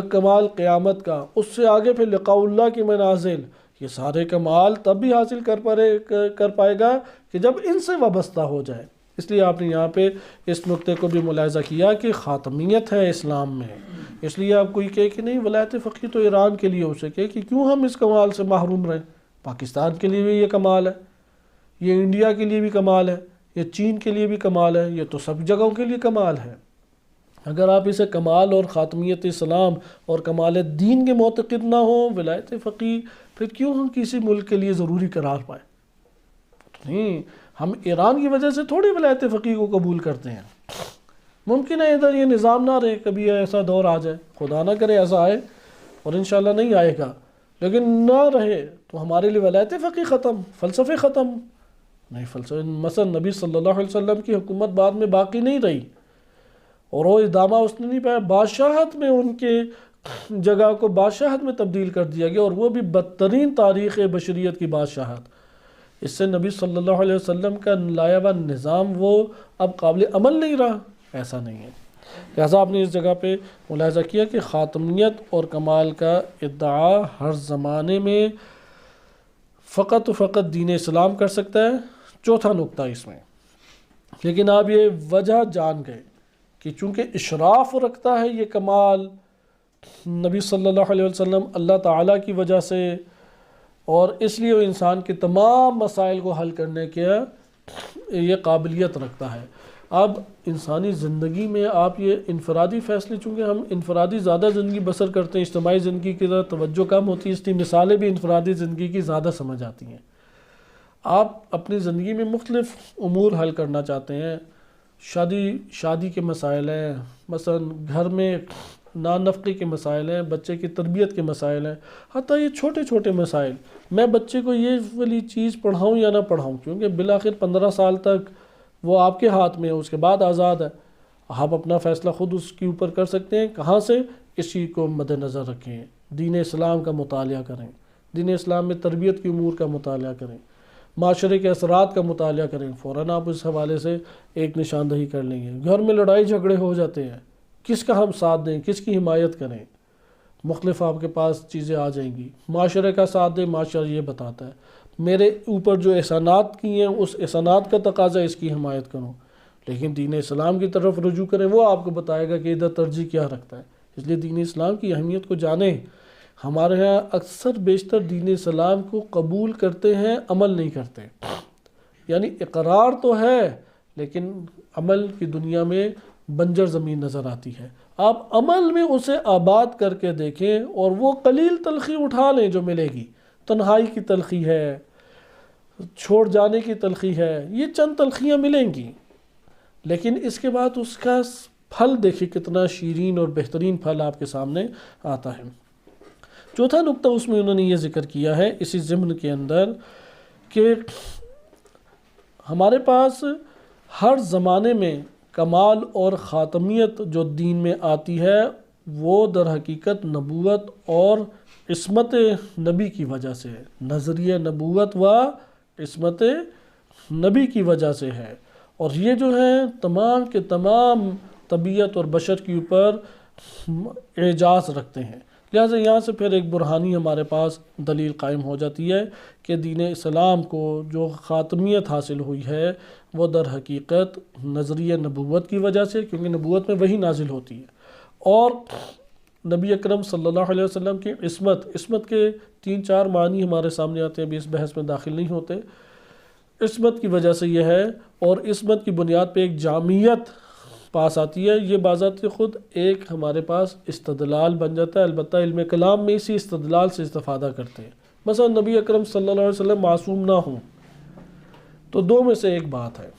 کمال قیامت کا، اس سے آگے پھر لقاء اللہ کی منازل، یہ سارے کمال تب بھی حاصل کر پائے گا کہ جب ان سے وابستہ ہو جائے۔ اس لیے آپ نے یہاں پہ اس نقطے کو بھی ملاحظہ کیا کہ خاتمیت ہے اسلام میں۔ اس لیے آپ کوئی کہے کہ نہیں ولایت فقیہ تو ایران کے لیے ہو سکے کہ کیوں ہم اس کمال سے محروم رہیں، پاکستان کے لیے بھی یہ کمال ہے، یہ انڈیا کے لیے بھی کمال ہے، یہ چین کے لیے بھی کمال ہے، یہ تو سب جگہوں کے لیے کمال ہے۔ اگر آپ اسے کمال اور خاتمیت اسلام اور کمال دین کے معتقد نہ ہوں ولایت فقیہ، پھر کیوں ہم کسی ملک کے لیے ضروری قرار پائیں؟ نہیں، ہم ایران کی وجہ سے تھوڑی ولایت فقیہ کو قبول کرتے ہیں۔ ممکن ہے ادھر یہ نظام نہ رہے، کبھی ایسا دور آ جائے، خدا نہ کرے ایسا آئے، اور انشاءاللہ نہیں آئے گا، لیکن نہ رہے تو ہمارے لیے ولایت فقیہ ختم، فلسفے ختم نہیں۔ فلسفے مثلا نبی صلی اللہ علیہ وسلم کی حکومت بعد میں باقی نہیں رہی، اور وہ ادامہ اس نے نہیں پایا، بادشاہت میں ان کے جگہ کو بادشاہت میں تبدیل کر دیا گیا، اور وہ بھی بدترین تاریخ بشریت کی بادشاہت۔ اس سے نبی صلی اللہ علیہ وسلم کا لایا ہوا نظام وہ اب قابل عمل نہیں رہا، ایسا نہیں ہے۔ لہٰذا آپ نے اس جگہ پہ ملاحظہ کیا کہ خاتمیت اور کمال کا ادعا ہر زمانے میں فقط و فقط دین اسلام کر سکتا ہے۔ چوتھا نقطہ اس میں، لیکن آپ یہ وجہ جان گئے کہ چونکہ اشراف رکھتا ہے یہ کمال نبی صلی اللہ علیہ وسلم اللہ تعالیٰ کی وجہ سے، اور اس لیے وہ انسان کے تمام مسائل کو حل کرنے کے یہ قابلیت رکھتا ہے۔ اب انسانی زندگی میں آپ یہ انفرادی فیصلے، چونکہ ہم انفرادی زیادہ زندگی بسر کرتے ہیں، اجتماعی زندگی کی طرف توجہ کم ہوتی ہے، اس لیے مثالیں بھی انفرادی زندگی کی زیادہ سمجھ آتی ہیں۔ آپ اپنی زندگی میں مختلف امور حل کرنا چاہتے ہیں، شادی کے مسائل ہیں، مثلا گھر میں نان نفقے کے مسائل ہیں، بچے کی تربیت کے مسائل ہیں، حتیٰ یہ چھوٹے چھوٹے مسائل، میں بچے کو یہ والی چیز پڑھاؤں یا نہ پڑھاؤں، کیونکہ بالآخر 15 سال تک وہ آپ کے ہاتھ میں ہے، اس کے بعد آزاد ہے، آپ اپنا فیصلہ خود اس کے اوپر کر سکتے ہیں۔ کہاں سے؟ اس چیز کو مد نظر رکھیں، دین اسلام کا مطالعہ کریں، دین اسلام میں تربیت کی امور کا مطالعہ کریں، معاشرے کے اثرات کا مطالعہ کریں، فوراً آپ اس حوالے سے ایک نشاندہی کر لیں گے۔ گھر میں لڑائی جھگڑے ہو جاتے ہیں، کس کا ہم ساتھ دیں، کس کی حمایت کریں، مختلف آپ کے پاس چیزیں آ جائیں گی۔ معاشرے کا ساتھ دیں، معاشرہ یہ بتاتا ہے میرے اوپر جو احسانات کی ہیں اس احسانات کا تقاضا اس کی حمایت کروں، لیکن دین اسلام کی طرف رجوع کریں، وہ آپ کو بتائے گا کہ ادھر ترجیح کیا رکھتا ہے۔ اس لیے دین اسلام کی اہمیت کو جانیں۔ ہمارے ہاں اکثر بیشتر دین اسلام کو قبول کرتے ہیں، عمل نہیں کرتے، یعنی اقرار تو ہے لیکن عمل کی دنیا میں بنجر زمین نظر آتی ہے۔ آپ عمل میں اسے آباد کر کے دیکھیں اور وہ قلیل تلخی اٹھا لیں جو ملے گی، تنہائی کی تلخی ہے، چھوڑ جانے کی تلخی ہے، یہ چند تلخیاں ملیں گی، لیکن اس کے بعد اس کا پھل دیکھیں کتنا شیرین اور بہترین پھل آپ کے سامنے آتا ہے۔ چوتھا نقطہ اس میں انہوں نے یہ ذکر کیا ہے اسی ضمن کے اندر کہ ہمارے پاس ہر زمانے میں کمال اور خاتمیت جو دین میں آتی ہے وہ در حقیقت نبوت اور عصمت نبی کی وجہ سے ہے، نظریہ نبوت و عصمت نبی کی وجہ سے ہے، اور یہ جو ہیں تمام کے تمام طبیعت اور بشر کے اوپر اعجاز رکھتے ہیں۔ لہٰذا یہاں سے پھر ایک برہانی ہمارے پاس دلیل قائم ہو جاتی ہے کہ دین اسلام کو جو خاتمیت حاصل ہوئی ہے وہ در حقیقت نظریہ نبوت کی وجہ سے، کیونکہ نبوت میں وہی نازل ہوتی ہے، اور نبی اکرم صلی اللہ علیہ وسلم کی عصمت کے 3-4 معنی ہمارے سامنے آتے ہیں، ابھی اس بحث میں داخل نہیں ہوتے۔ عصمت کی وجہ سے یہ ہے، اور عصمت کی بنیاد پہ ایک جامعیت پاس آتی ہے، یہ بذات خود ایک ہمارے پاس استدلال بن جاتا ہے۔ البتہ علم کلام میں اسی استدلال سے استفادہ کرتے ہیں۔ مثلا نبی اکرم صلی اللہ علیہ وسلم معصوم نہ ہوں تو 2 میں سے ایک بات ہے،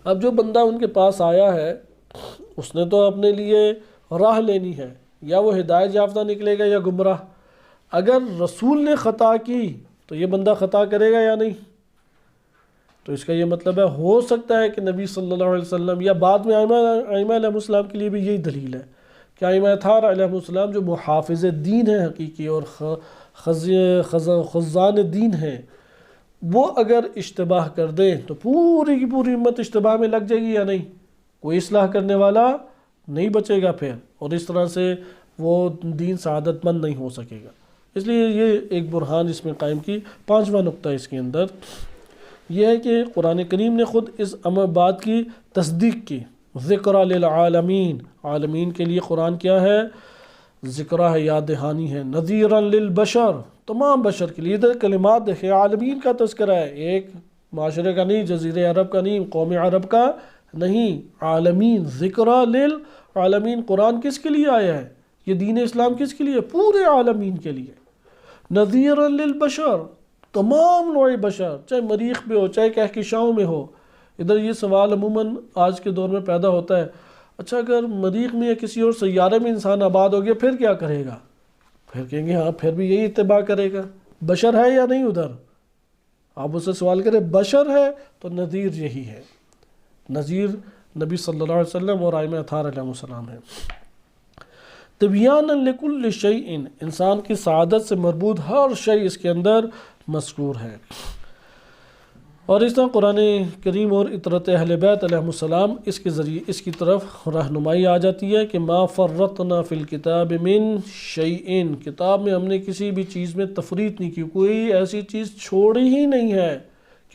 اب جو بندہ ان کے پاس آیا ہے اس نے تو اپنے لیے راہ لینی ہے، یا وہ ہدایت یافتہ نکلے گا یا گمراہ۔ اگر رسول نے خطا کی تو یہ بندہ خطا کرے گا یا نہیں؟ تو اس کا یہ مطلب ہے ہو سکتا ہے کہ نبی صلی اللہ علیہ وسلم یا بعد میں ائمہ علیہ السلام کے لیے بھی یہی دلیل ہے کہ ائمہ اطہار علیہ السلام جو محافظ دین ہیں حقیقی اور خزان دین ہیں، وہ اگر اشتباہ کر دیں تو پوری کی پوری امت اشتباہ میں لگ جائے گی یا نہیں؟ کوئی اصلاح کرنے والا نہیں بچے گا پھر، اور اس طرح سے وہ دین سعادت مند نہیں ہو سکے گا۔ اس لیے یہ ایک برہان اس میں قائم کی۔ 5واں نقطہ اس کے اندر یہ ہے کہ قرآن کریم نے خود اس بات کی تصدیق کی، ذکر للعالمین، عالمین کے لیے قرآن کیا ہے؟ ذکرہ ہے، یاد دہانی ہے، نذیرا للبشر، تمام بشر کے لیے۔ ادھر کلمات دیکھیں، عالمین کا تذکرہ ہے، ایک معاشرے کا نہیں، جزیرہ عرب کا نہیں، قوم عرب کا نہیں، عالمین، ذکرہ للعالمین۔ قرآن کس کے لیے آیا ہے؟ یہ دین اسلام کس کے لیے؟ پورے عالمین کے لیے۔ نذیرا للبشر، تمام نوع بشر، چاہے مریخ پہ ہو چاہے کہکشاؤں میں ہو۔ ادھر یہ سوال عموماً آج کے دور میں پیدا ہوتا ہے، اچھا اگر مریخ میں یا کسی اور سیارے میں انسان آباد ہو گیا پھر کیا کرے گا؟ پھر کہیں گے ہاں پھر بھی یہی اتباع کرے گا، بشر ہے یا نہیں ادھر؟ آپ اس سے سوال کریں بشر ہے تو نذیر یہی ہے، نذیر نبی صلی اللہ علیہ وسلم اور ائمہ اطہار علیہ السلام ہے۔ تبیانا لکل شیء، انسان کی سعادت سے مربوط ہر شے اس کے اندر مذکور ہے۔ اور اس طرح قرآن کریم اور اطرت اہل بیت علیہ السلام اس کے ذریعے اس کی طرف رہنمائی آ جاتی ہے کہ ما فرطنا فی الکتاب من شیئن، کتاب میں ہم نے کسی بھی چیز میں تفریط نہیں کی، کوئی ایسی چیز چھوڑی ہی نہیں ہے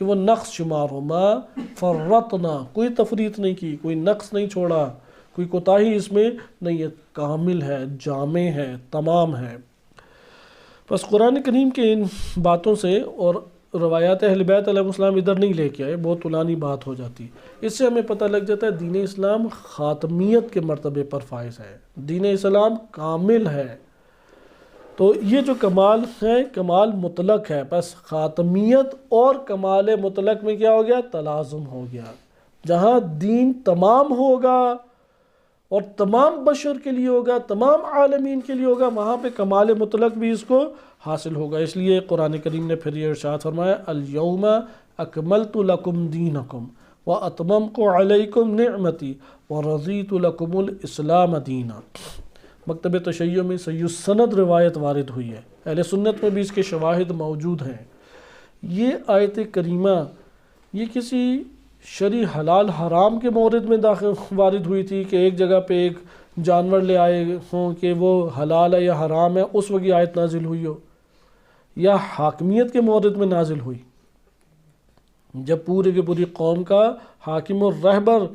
کہ وہ نقص شمار ہو۔ ما فرطنا، کوئی تفریط نہیں کی، کوئی نقص نہیں چھوڑا، کوئی کوتاہی اس میں نہیں ہے، کامل ہے، جامع ہے، تمام ہے۔ بس قرآن کریم کے ان باتوں سے اور روایات اہل بیت علیہ السلام ادھر نہیں لے کے آئے، بہت طولانی بات ہو جاتی، اس سے ہمیں پتہ لگ جاتا ہے دین اسلام خاتمیت کے مرتبے پر فائز ہے، دین اسلام کامل ہے۔ تو یہ جو کمال ہے کمال مطلق ہے، بس خاتمیت اور کمال مطلق میں کیا ہو گیا؟ تلازم ہو گیا۔ جہاں دین تمام ہوگا اور تمام بشر کے لیے ہوگا، تمام عالمین کے لیے ہوگا، وہاں پہ کمال مطلق بھی اس کو حاصل ہوگا۔ اس لیے قرآن کریم نے پھر یہ ارشاد فرمایا الیوم اکملت لکم دینکم واتممت علیکم نعمتی ورضیت لکم الاسلام دینا۔ مکتب تشیع میں صحیح السند روایت وارد ہوئی ہے، اہل سنت میں بھی اس کے شواہد موجود ہیں۔ یہ آیت کریمہ یہ کسی شرعی حلال حرام کے مورد میں وارد ہوئی تھی کہ ایک جگہ پہ ایک جانور لے آئے ہوں کہ وہ حلال ہے یا حرام ہے، اس وقت یہ آیت نازل ہوئی ہو، یا حاکمیت کے مورد میں نازل ہوئی جب پورے کی پوری قوم کا حاکم اور رہبر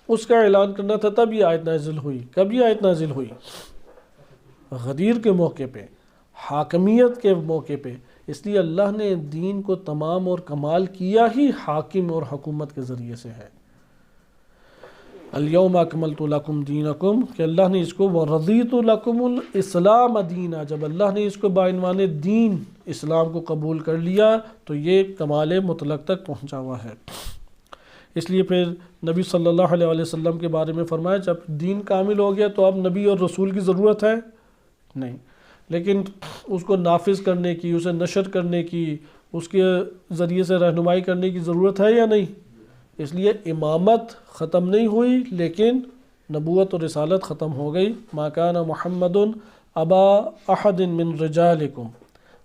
اس کا اعلان کرنا تھا تب یہ آیت نازل ہوئی۔ کب یہ آیت نازل ہوئی؟ غدیر کے موقع پہ، حاکمیت کے موقع پہ۔ اس لیے اللہ نے دین کو تمام اور کمال کیا ہی حاکم اور حکومت کے ذریعے سے ہے۔ الیوم اکملت لکم دینکم، کہ اللہ نے اس کو ورضیت لکم الاسلام دینا، جب اللہ نے اس کو بعنوان دین اسلام کو قبول کر لیا تو یہ کمال مطلق تک پہنچا ہوا ہے۔ اس لیے پھر نبی صلی اللہ علیہ وسلم کے بارے میں فرمایا جب دین کامل ہو گیا تو اب نبی اور رسول کی ضرورت ہے نہیں، لیکن اس کو نافذ کرنے کی، اسے نشر کرنے کی، اس کے ذریعے سے رہنمائی کرنے کی ضرورت ہے یا نہیں؟ اس لیے امامت ختم نہیں ہوئی لیکن نبوت اور رسالت ختم ہو گئی۔ ما کان محمد ابا احد من رجالکم،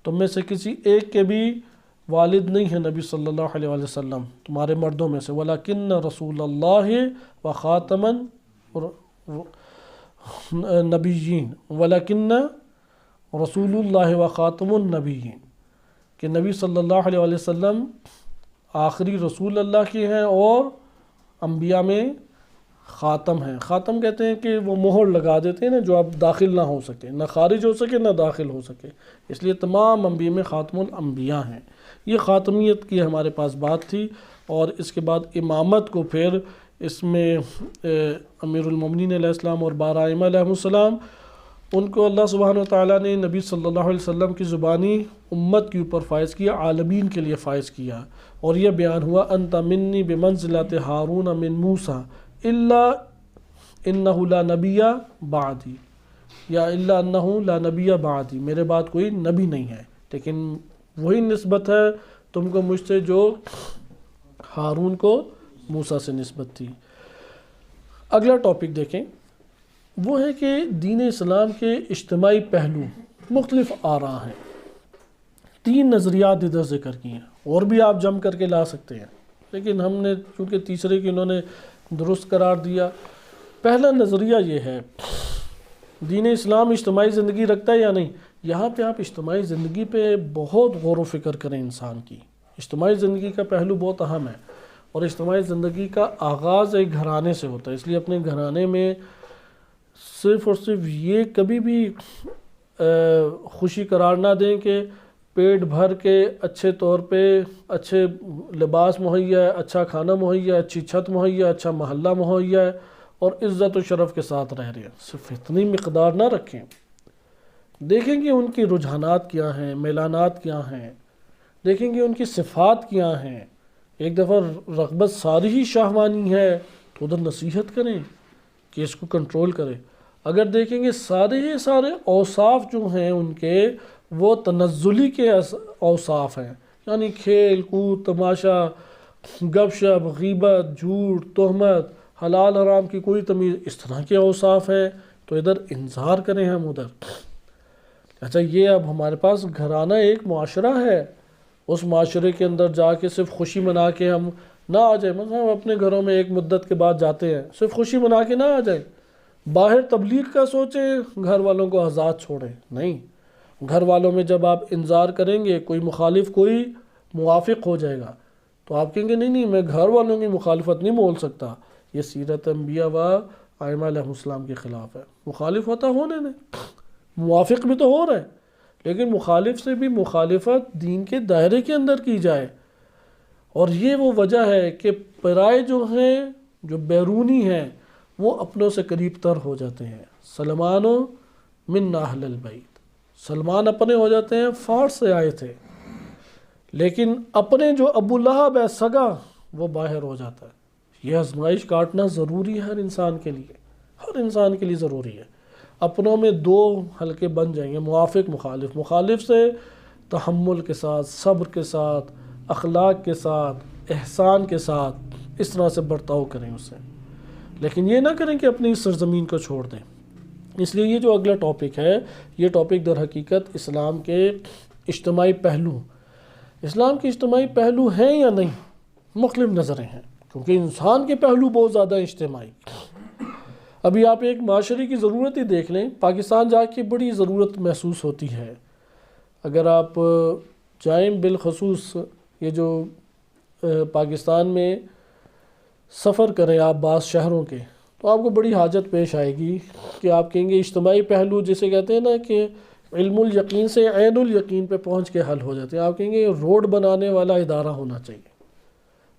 تم میں سے کسی ایک کے بھی والد نہیں ہے نبی صلی اللہ علیہ وسلم تمہارے مردوں میں سے، ولیکن رسول اللہ و خاتم النبیین، ولیکن رسول اللہ و خاتم النبیین، کہ نبی صلی اللہ علیہ وسلم آخری رسول اللہ کی ہیں اور انبیاء میں خاتم ہیں۔ خاتم کہتے ہیں کہ وہ مہر لگا دیتے ہیں نا، جو اب داخل نہ ہو سکے، نہ خارج ہو سکے نہ داخل ہو سکے، اس لیے تمام انبیاء میں خاتم الانبیاء ہیں۔ یہ خاتمیت کی ہمارے پاس بات تھی، اور اس کے بعد امامت کو پھر اس میں امیر المومنین علیہ السلام اور 12 ائمہ علیہ السلام، ان کو اللہ سبحانہ وتعالیٰ نے نبی صلی اللہ علیہ وسلم کی زبانی امت کے اوپر فائز کیا، عالمین کے لیے فائز کیا، اور یہ بیان ہوا انت منی بمنزلۃ ہارون من موسیٰ الا انہ لا نبی بعدی، یا الا انہ لا نبی بعدی، میرے بعد کوئی نبی نہیں ہے، لیکن وہی نسبت ہے تم کو مجھ سے جو ہارون کو موسیٰ سے نسبت تھی۔ اگلا ٹاپک دیکھیں، وہ ہے کہ دین اسلام کے اجتماعی پہلو، مختلف آراء ہیں، 3 نظریات ادھر ذکر کی ہیں، اور بھی آپ جم کر کے لا سکتے ہیں، لیکن ہم نے چونکہ تیسرے کی انہوں نے درست قرار دیا۔ پہلا نظریہ یہ ہے دین اسلام اجتماعی زندگی رکھتا ہے یا نہیں۔ یہاں پہ آپ اجتماعی زندگی پہ بہت غور و فکر کریں، انسان کی اجتماعی زندگی کا پہلو بہت اہم ہے، اور اجتماعی زندگی کا آغاز ایک گھرانے سے ہوتا ہے، اس لیے اپنے گھرانے میں صرف اور صرف یہ کبھی بھی خوشی قرار نہ دیں کہ پیٹ بھر کے اچھے طور پہ اچھے لباس مہیا ہے، اچھا کھانا مہیا ہے، اچھی چھت مہیا ہے، اچھا محلہ مہیا ہے اور عزت و شرف کے ساتھ رہ رہے ہیں، صرف اتنی مقدار نہ رکھیں۔ دیکھیں کہ ان کی رجحانات کیا ہیں، میلانات کیا ہیں، دیکھیں کہ ان کی صفات کیا ہیں۔ ایک دفعہ رغبت ساری ہی شہوانی ہے تو ادھر نصیحت کریں کہ اس کو کنٹرول کرے۔ اگر دیکھیں گے سارے اوصاف جو ہیں ان کے وہ تنزلی کے اوصاف ہیں، یعنی کھیل کود، تماشا، گپ شپ، غیبت، جھوٹ، تہمت، حلال حرام کی کوئی تمیز، اس طرح کے اوصاف ہیں، تو ادھر انذار کریں ہم ادھر۔ اچھا، یہ اب ہمارے پاس گھرانہ ایک معاشرہ ہے، اس معاشرے کے اندر جا کے صرف خوشی منا کے ہم نہ آ جائیں. مثلا ہم اپنے گھروں میں ایک مدت کے بعد جاتے ہیں, صرف خوشی منا کے نہ آ جائیں. باہر تبلیغ کا سوچیں, گھر والوں کو آزاد چھوڑیں. نہیں, گھر والوں میں جب آپ انذار کریں گے, کوئی مخالف کوئی موافق ہو جائے گا تو آپ کہیں گے نہیں نہیں میں گھر والوں کی مخالفت نہیں بول سکتا. یہ سیرت انبیاء و ائمہ علیہ السلام کے خلاف ہے. مخالف ہوتا ہونے دیں, موافق بھی تو ہو رہے ہیں, لیکن مخالف سے بھی مخالفت دین کے دائرے کے اندر کی جائے. اور یہ وہ وجہ ہے کہ پرائے جو ہیں, جو بیرونی ہیں, وہ اپنوں سے قریب تر ہو جاتے ہیں. سلمان من اہل البیت, سلمان اپنے ہو جاتے ہیں, فارس سے آئے تھے, لیکن اپنے جو ابو لہب ہے سگا, وہ باہر ہو جاتا ہے. یہ آزمائش کاٹنا ضروری ہے ہر انسان کے لیے, ہر انسان کے لیے ضروری ہے. اپنوں میں دو حلقے بن جائیں گے, موافق مخالف. مخالف سے تحمل کے ساتھ, صبر کے ساتھ, اخلاق کے ساتھ, احسان کے ساتھ, اس طرح سے برتاؤ کریں اس سے, لیکن یہ نہ کریں کہ اپنی سرزمین کو چھوڑ دیں. اس لیے یہ جو اگلا ٹاپک ہے, یہ ٹاپک در حقیقت اسلام کے اجتماعی پہلو, اسلام کے اجتماعی پہلو ہیں یا نہیں, مختلف نظریں ہیں, کیونکہ انسان کے پہلو بہت زیادہ اجتماعی. ابھی آپ ایک معاشرے کی ضرورت ہی دیکھ لیں, پاکستان جا کے بڑی ضرورت محسوس ہوتی ہے. اگر آپ جائیں بالخصوص یہ جو پاکستان میں سفر کریں آپ بعض شہروں کے, تو آپ کو بڑی حاجت پیش آئے گی کہ آپ کہیں گے اجتماعی پہلو جسے کہتے ہیں نا کہ علم الیقین سے عین الیقین پہ پہنچ کے حل ہو جاتے ہیں. آپ کہیں گے روڈ بنانے والا ادارہ ہونا چاہیے,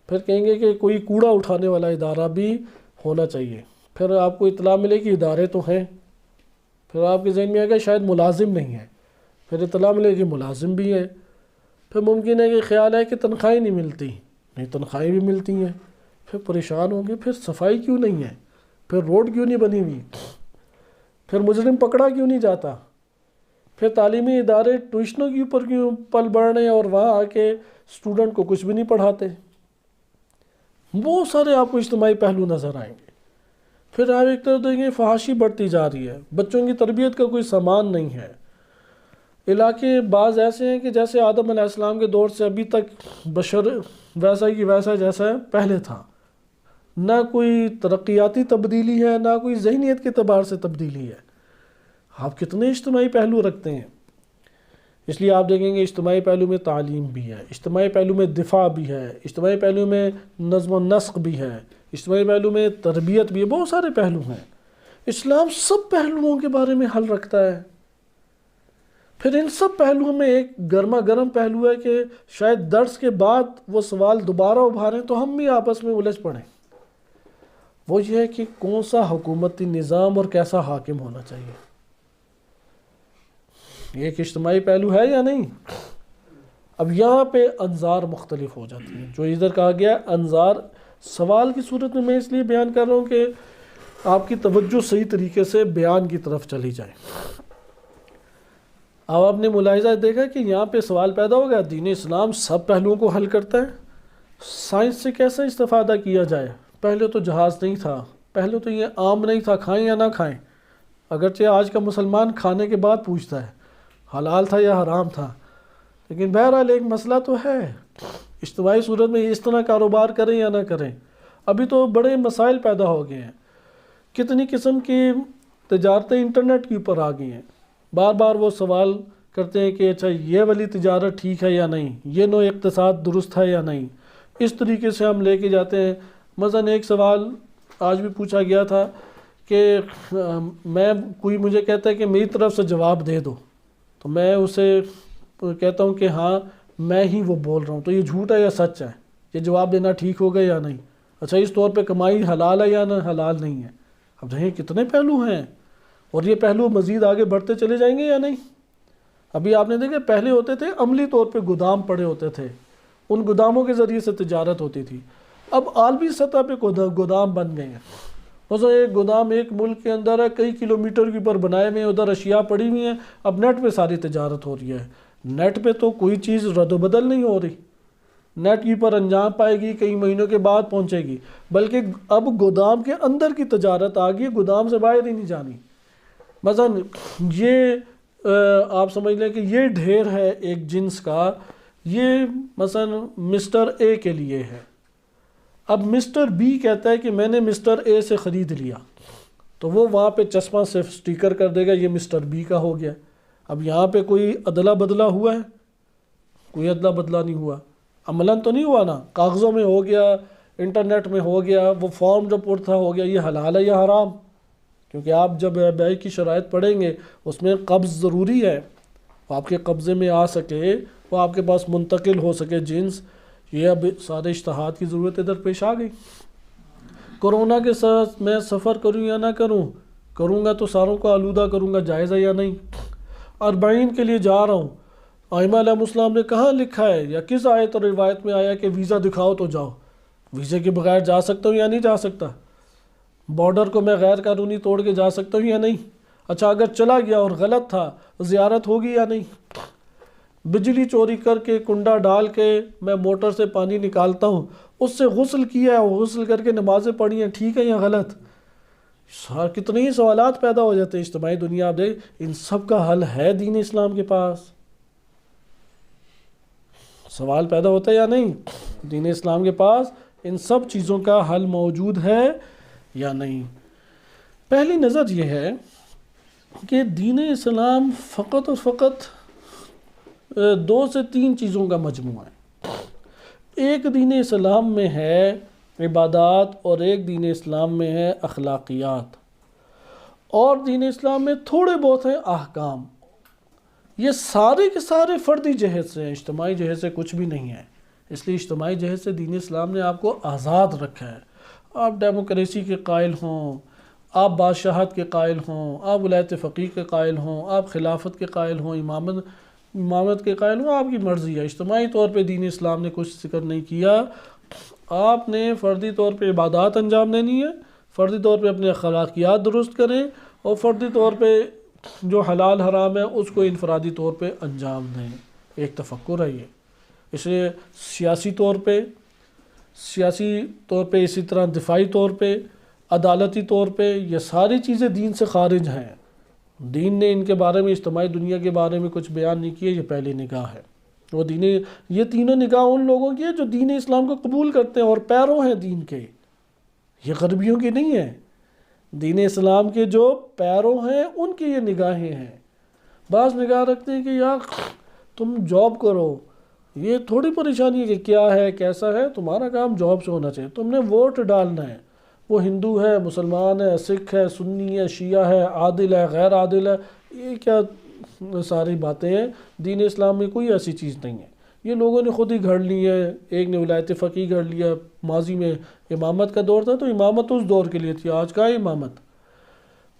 پھر کہیں گے کہ کوئی کوڑا اٹھانے والا ادارہ بھی ہونا چاہیے, پھر آپ کو اطلاع ملے کہ ادارے تو ہیں, پھر آپ کے ذہن میں آئے گا شاید ملازم نہیں ہے, پھر اطلاع ملے کہ ملازم بھی ہے, پھر ممکن ہے کہ خیال ہے کہ تنخواہیں نہیں ملتی, نہیں تنخواہیں بھی ملتی ہیں, پھر پریشان ہوں گے پھر صفائی کیوں نہیں ہے, پھر روڈ کیوں نہیں بنی ہوئی, پھر مجرم پکڑا کیوں نہیں جاتا, پھر تعلیمی ادارے ٹیوشنوں کے اوپر کیوں پل بڑھ رہے ہیں اور وہاں آ کے اسٹوڈنٹ کو کچھ بھی نہیں پڑھاتے. بہت سارے آپ کو اجتماعی پہلو نظر آئیں گے. پھر آپ ایک طرف دیکھیں فحاشی بڑھتی جا رہی ہے, بچوں کی تربیت کا کوئی سامان نہیں ہے. علاقے بعض ایسے ہیں کہ جیسے آدم علیہ السلام کے دور سے ابھی تک بشر ویسا ہی ویسا جیسا پہلے تھا, نہ کوئی ترقیاتی تبدیلی ہے, نہ کوئی ذہنیت کے اعتبار سے تبدیلی ہے. آپ کتنے اجتماعی پہلو رکھتے ہیں. اس لیے آپ دیکھیں گے اجتماعی پہلو میں تعلیم بھی ہے, اجتماعی پہلو میں دفاع بھی ہے, اجتماعی پہلو میں نظم و نسق بھی ہے, اجتماعی پہلو میں تربیت بھی ہے, بہت سارے پہلو ہیں. اسلام سب پہلوؤں کے بارے میں حل رکھتا ہے. پھر ان سب پہلوؤں میں ایک گرما گرم پہلو ہے کہ شاید درس کے بعد وہ سوال دوبارہ ابھاریں تو ہم بھی آپس میں الجھ پڑیں. وہ یہ ہے کہ کون سا حکومتی نظام اور کیسا حاکم ہونا چاہیے. یہ ایک اجتماعی پہلو ہے یا نہیں. اب یہاں پہ انظار مختلف ہو جاتی ہیں. جو ادھر کہا گیا انظار سوال کی صورت میں اس لیے بیان کر رہا ہوں کہ آپ کی توجہ صحیح طریقے سے بیان کی طرف چلی جائے. اب آپ نے ملاحظہ دیکھا کہ یہاں پہ سوال پیدا ہو گیا, دین اسلام سب پہلوؤں کو حل کرتا ہے, سائنس سے کیسا استفادہ کیا جائے. پہلے تو جہاز نہیں تھا, پہلے تو یہ عام نہیں تھا کھائیں یا نہ کھائیں, اگرچہ آج کا مسلمان کھانے کے بعد پوچھتا ہے حلال تھا یا حرام تھا, لیکن بہرحال ایک مسئلہ تو ہے. اجتماعی صورت میں اس طرح کاروبار کریں یا نہ کریں. ابھی تو بڑے مسائل پیدا ہو گئے ہیں, کتنی قسم کی تجارتیں انٹرنیٹ کے اوپر آ گئی ہیں. بار بار وہ سوال کرتے ہیں کہ اچھا یہ والی تجارت ٹھیک ہے یا نہیں, یہ نوع اقتصاد درست ہے یا نہیں. اس طریقے سے ہم لے کے جاتے ہیں. مثلا ایک سوال آج بھی پوچھا گیا تھا کہ کوئی مجھے کہتا ہے کہ میری طرف سے جواب دے دو, تو میں اسے کہتا ہوں کہ ہاں میں ہی وہ بول رہا ہوں, تو یہ جھوٹ ہے یا سچ ہے, یہ جواب دینا ٹھیک ہوگا یا نہیں. اچھا اس طور پہ کمائی حلال ہے یا نہ حلال نہیں ہے. اب دیکھیں کتنے پہلو ہیں, اور یہ پہلو مزید آگے بڑھتے چلے جائیں گے یا نہیں. ابھی آپ نے دیکھا پہلے ہوتے تھے عملی طور پہ گودام پڑے ہوتے تھے, ان گوداموں کے ذریعے سے تجارت ہوتی تھی. اب عالمی سطح پہ گودام بن گئے ہیں. مثلا ایک گودام ایک ملک کے اندر ہے, کئی کلومیٹر کے اوپر بنائے ہوئے ہیں, ادھر اشیاء پڑی ہوئی ہیں. اب نیٹ پہ ساری تجارت ہو رہی ہے. نیٹ پہ تو کوئی چیز رد و بدل نہیں ہو رہی, نیٹ کی پر انجام پائے گی, کئی مہینوں کے بعد پہنچے گی. بلکہ اب گودام کے اندر کی تجارت آ گئی, گودام سے باہر ہی نہیں جانی. مثلا یہ آپ سمجھ لیں کہ یہ ڈھیر ہے ایک جنس کا یہ مثلا مسٹر اے کے لیے ہے، اب مسٹر بی کہتا ہے کہ میں نے مسٹر اے سے خرید لیا، تو وہ وہاں پہ چشمہ صرف سٹیکر کر دے گا یہ مسٹر بی کا ہو گیا۔ اب یہاں پہ کوئی ادلا بدلا ہوا ہے؟ کوئی ادلا بدلا نہیں ہوا، عملاً تو نہیں ہوا نا، کاغذوں میں ہو گیا، انٹرنیٹ میں ہو گیا، وہ فارم جو پر تھا ہو گیا، یہ حلال ہے یا حرام؟ کیونکہ آپ جب بیع کی شرائط پڑھیں گے اس میں قبض ضروری ہے، وہ آپ کے قبضے میں آ سکے، وہ آپ کے پاس منتقل ہو سکے جنس، یہ اب سارے اشتہاد کی ضرورت ادھر پیش آ گئی۔ کرونا کے ساتھ میں سفر کروں یا نہ کروں گا تو ساروں کو آلودہ کروں گا، جائز ہے یا نہیں؟ 40 کے لیے جا رہا ہوں، ائمہ علیہ السلام نے کہاں لکھا ہے یا کس آیت اور روایت میں آیا کہ ویزا دکھاؤ تو جاؤ؟ ویزے کے بغیر جا سکتا ہوں یا نہیں جا سکتا؟ بارڈر کو میں غیر قانونی توڑ کے جا سکتا ہوں یا نہیں؟ اچھا اگر چلا گیا اور غلط تھا، زیارت ہوگی یا نہیں؟ بجلی چوری کر کے کنڈا ڈال کے میں موٹر سے پانی نکالتا ہوں، اس سے غسل کیا ہے، غسل کر کے نمازیں پڑھی ہیں، ٹھیک ہے یا غلط؟ کتنے ہی سوالات پیدا ہو جاتے ہیں اجتماعی دنیا، آپ دیکھ ان سب کا حل ہے دین اسلام کے پاس؟ سوال پیدا ہوتا ہے یا نہیں؟ دین اسلام کے پاس ان سب چیزوں کا حل موجود ہے یا نہیں؟ پہلی نظر یہ ہے کہ دین اسلام فقط اور فقط 2 سے 3 چیزوں کا مجموعہ ہے۔ ایک دین اسلام میں ہے عبادات اور ایک دین اسلام میں ہے اخلاقیات، اور دین اسلام میں تھوڑے بہت ہیں احکام۔ یہ سارے کے سارے فردی جہد سے ہیں، اجتماعی جہد سے کچھ بھی نہیں ہے۔ اس لیے اجتماعی جہد سے دین اسلام نے آپ کو آزاد رکھا ہے۔ آپ ڈیموکریسی کے قائل ہوں، آپ بادشاہت کے قائل ہوں، آپ ولایت فقیہ کے قائل ہوں، آپ خلافت کے قائل ہوں، امامت کے قائل ہوں، آپ کی مرضی ہے۔ اجتماعی طور پہ دین اسلام نے کچھ ذکر نہیں کیا۔ آپ نے فردی طور پہ عبادات انجام دینی ہے، فردی طور پہ اپنے اخلاقیات درست کریں، اور فردی طور پہ جو حلال حرام ہے اس کو انفرادی طور پہ انجام دیں۔ ایک تفکر ہے یہ۔ اس لیے سیاسی طور پہ اسی طرح دفاعی طور پہ، عدالتی طور پہ، یہ ساری چیزیں دین سے خارج ہیں۔ دین نے ان کے بارے میں، اجتماعی دنیا کے بارے میں کچھ بیان نہیں کیا۔ یہ پہلی نگاہ ہے۔ وہ یہ تینوں نگاہ ان لوگوں کی ہے جو دین اسلام کو قبول کرتے ہیں اور پیرو ہیں دین کے، یہ غربیوں کی نہیں ہے۔ دین اسلام کے جو پیرو ہیں ان کی یہ نگاہیں ہیں۔ بعض نگاہ رکھتے ہیں کہ یار تم جاب کرو، یہ تھوڑی پریشانی ہے کہ کیا ہے کیسا ہے، تمہارا کام جاب سے ہونا چاہیے، تم نے ووٹ ڈالنا ہے، وہ ہندو ہے، مسلمان ہے، سکھ ہے، سنی ہے، شیعہ ہے، عادل ہے، غیر عادل ہے، یہ کیا ساری باتیں ہیں؟ دین اسلام میں کوئی ایسی چیز نہیں ہے۔ یہ لوگوں نے خود ہی گھڑ لی ہے۔ ایک نے ولایت فقیہ گھڑ لیا، ماضی میں امامت کا دور تھا تو امامت اس دور کے لیے تھی، آج کا ہے امامت۔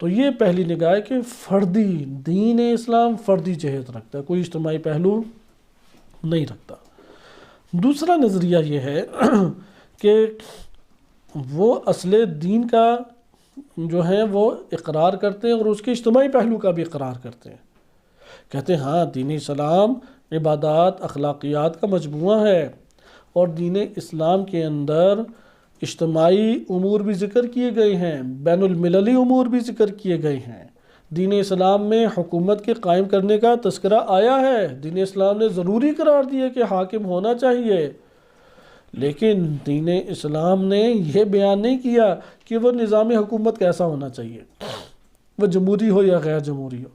تو یہ پہلی نگاہ ہے کہ فردی دین اسلام فردی جہت رکھتا ہے، کوئی اجتماعی پہلو نہیں رکھتا۔ دوسرا نظریہ یہ ہے کہ وہ اصل دین کا جو ہے وہ اقرار کرتے ہیں اور اس کے اجتماعی پہلو کا بھی اقرار کرتے ہیں۔ کہتے ہیں ہاں دین اسلام عبادات اخلاقیات کا مجموعہ ہے، اور دین اسلام کے اندر اجتماعی امور بھی ذکر کیے گئے ہیں، بین المللی امور بھی ذکر کیے گئے ہیں۔ دین اسلام میں حکومت کے قائم کرنے کا تذکرہ آیا ہے، دین اسلام نے ضروری قرار دیا کہ حاکم ہونا چاہیے، لیکن دین اسلام نے یہ بیان نہیں کیا کہ وہ نظام حکومت کیسا ہونا چاہیے، وہ جمہوری ہو یا غیر جمہوری ہو۔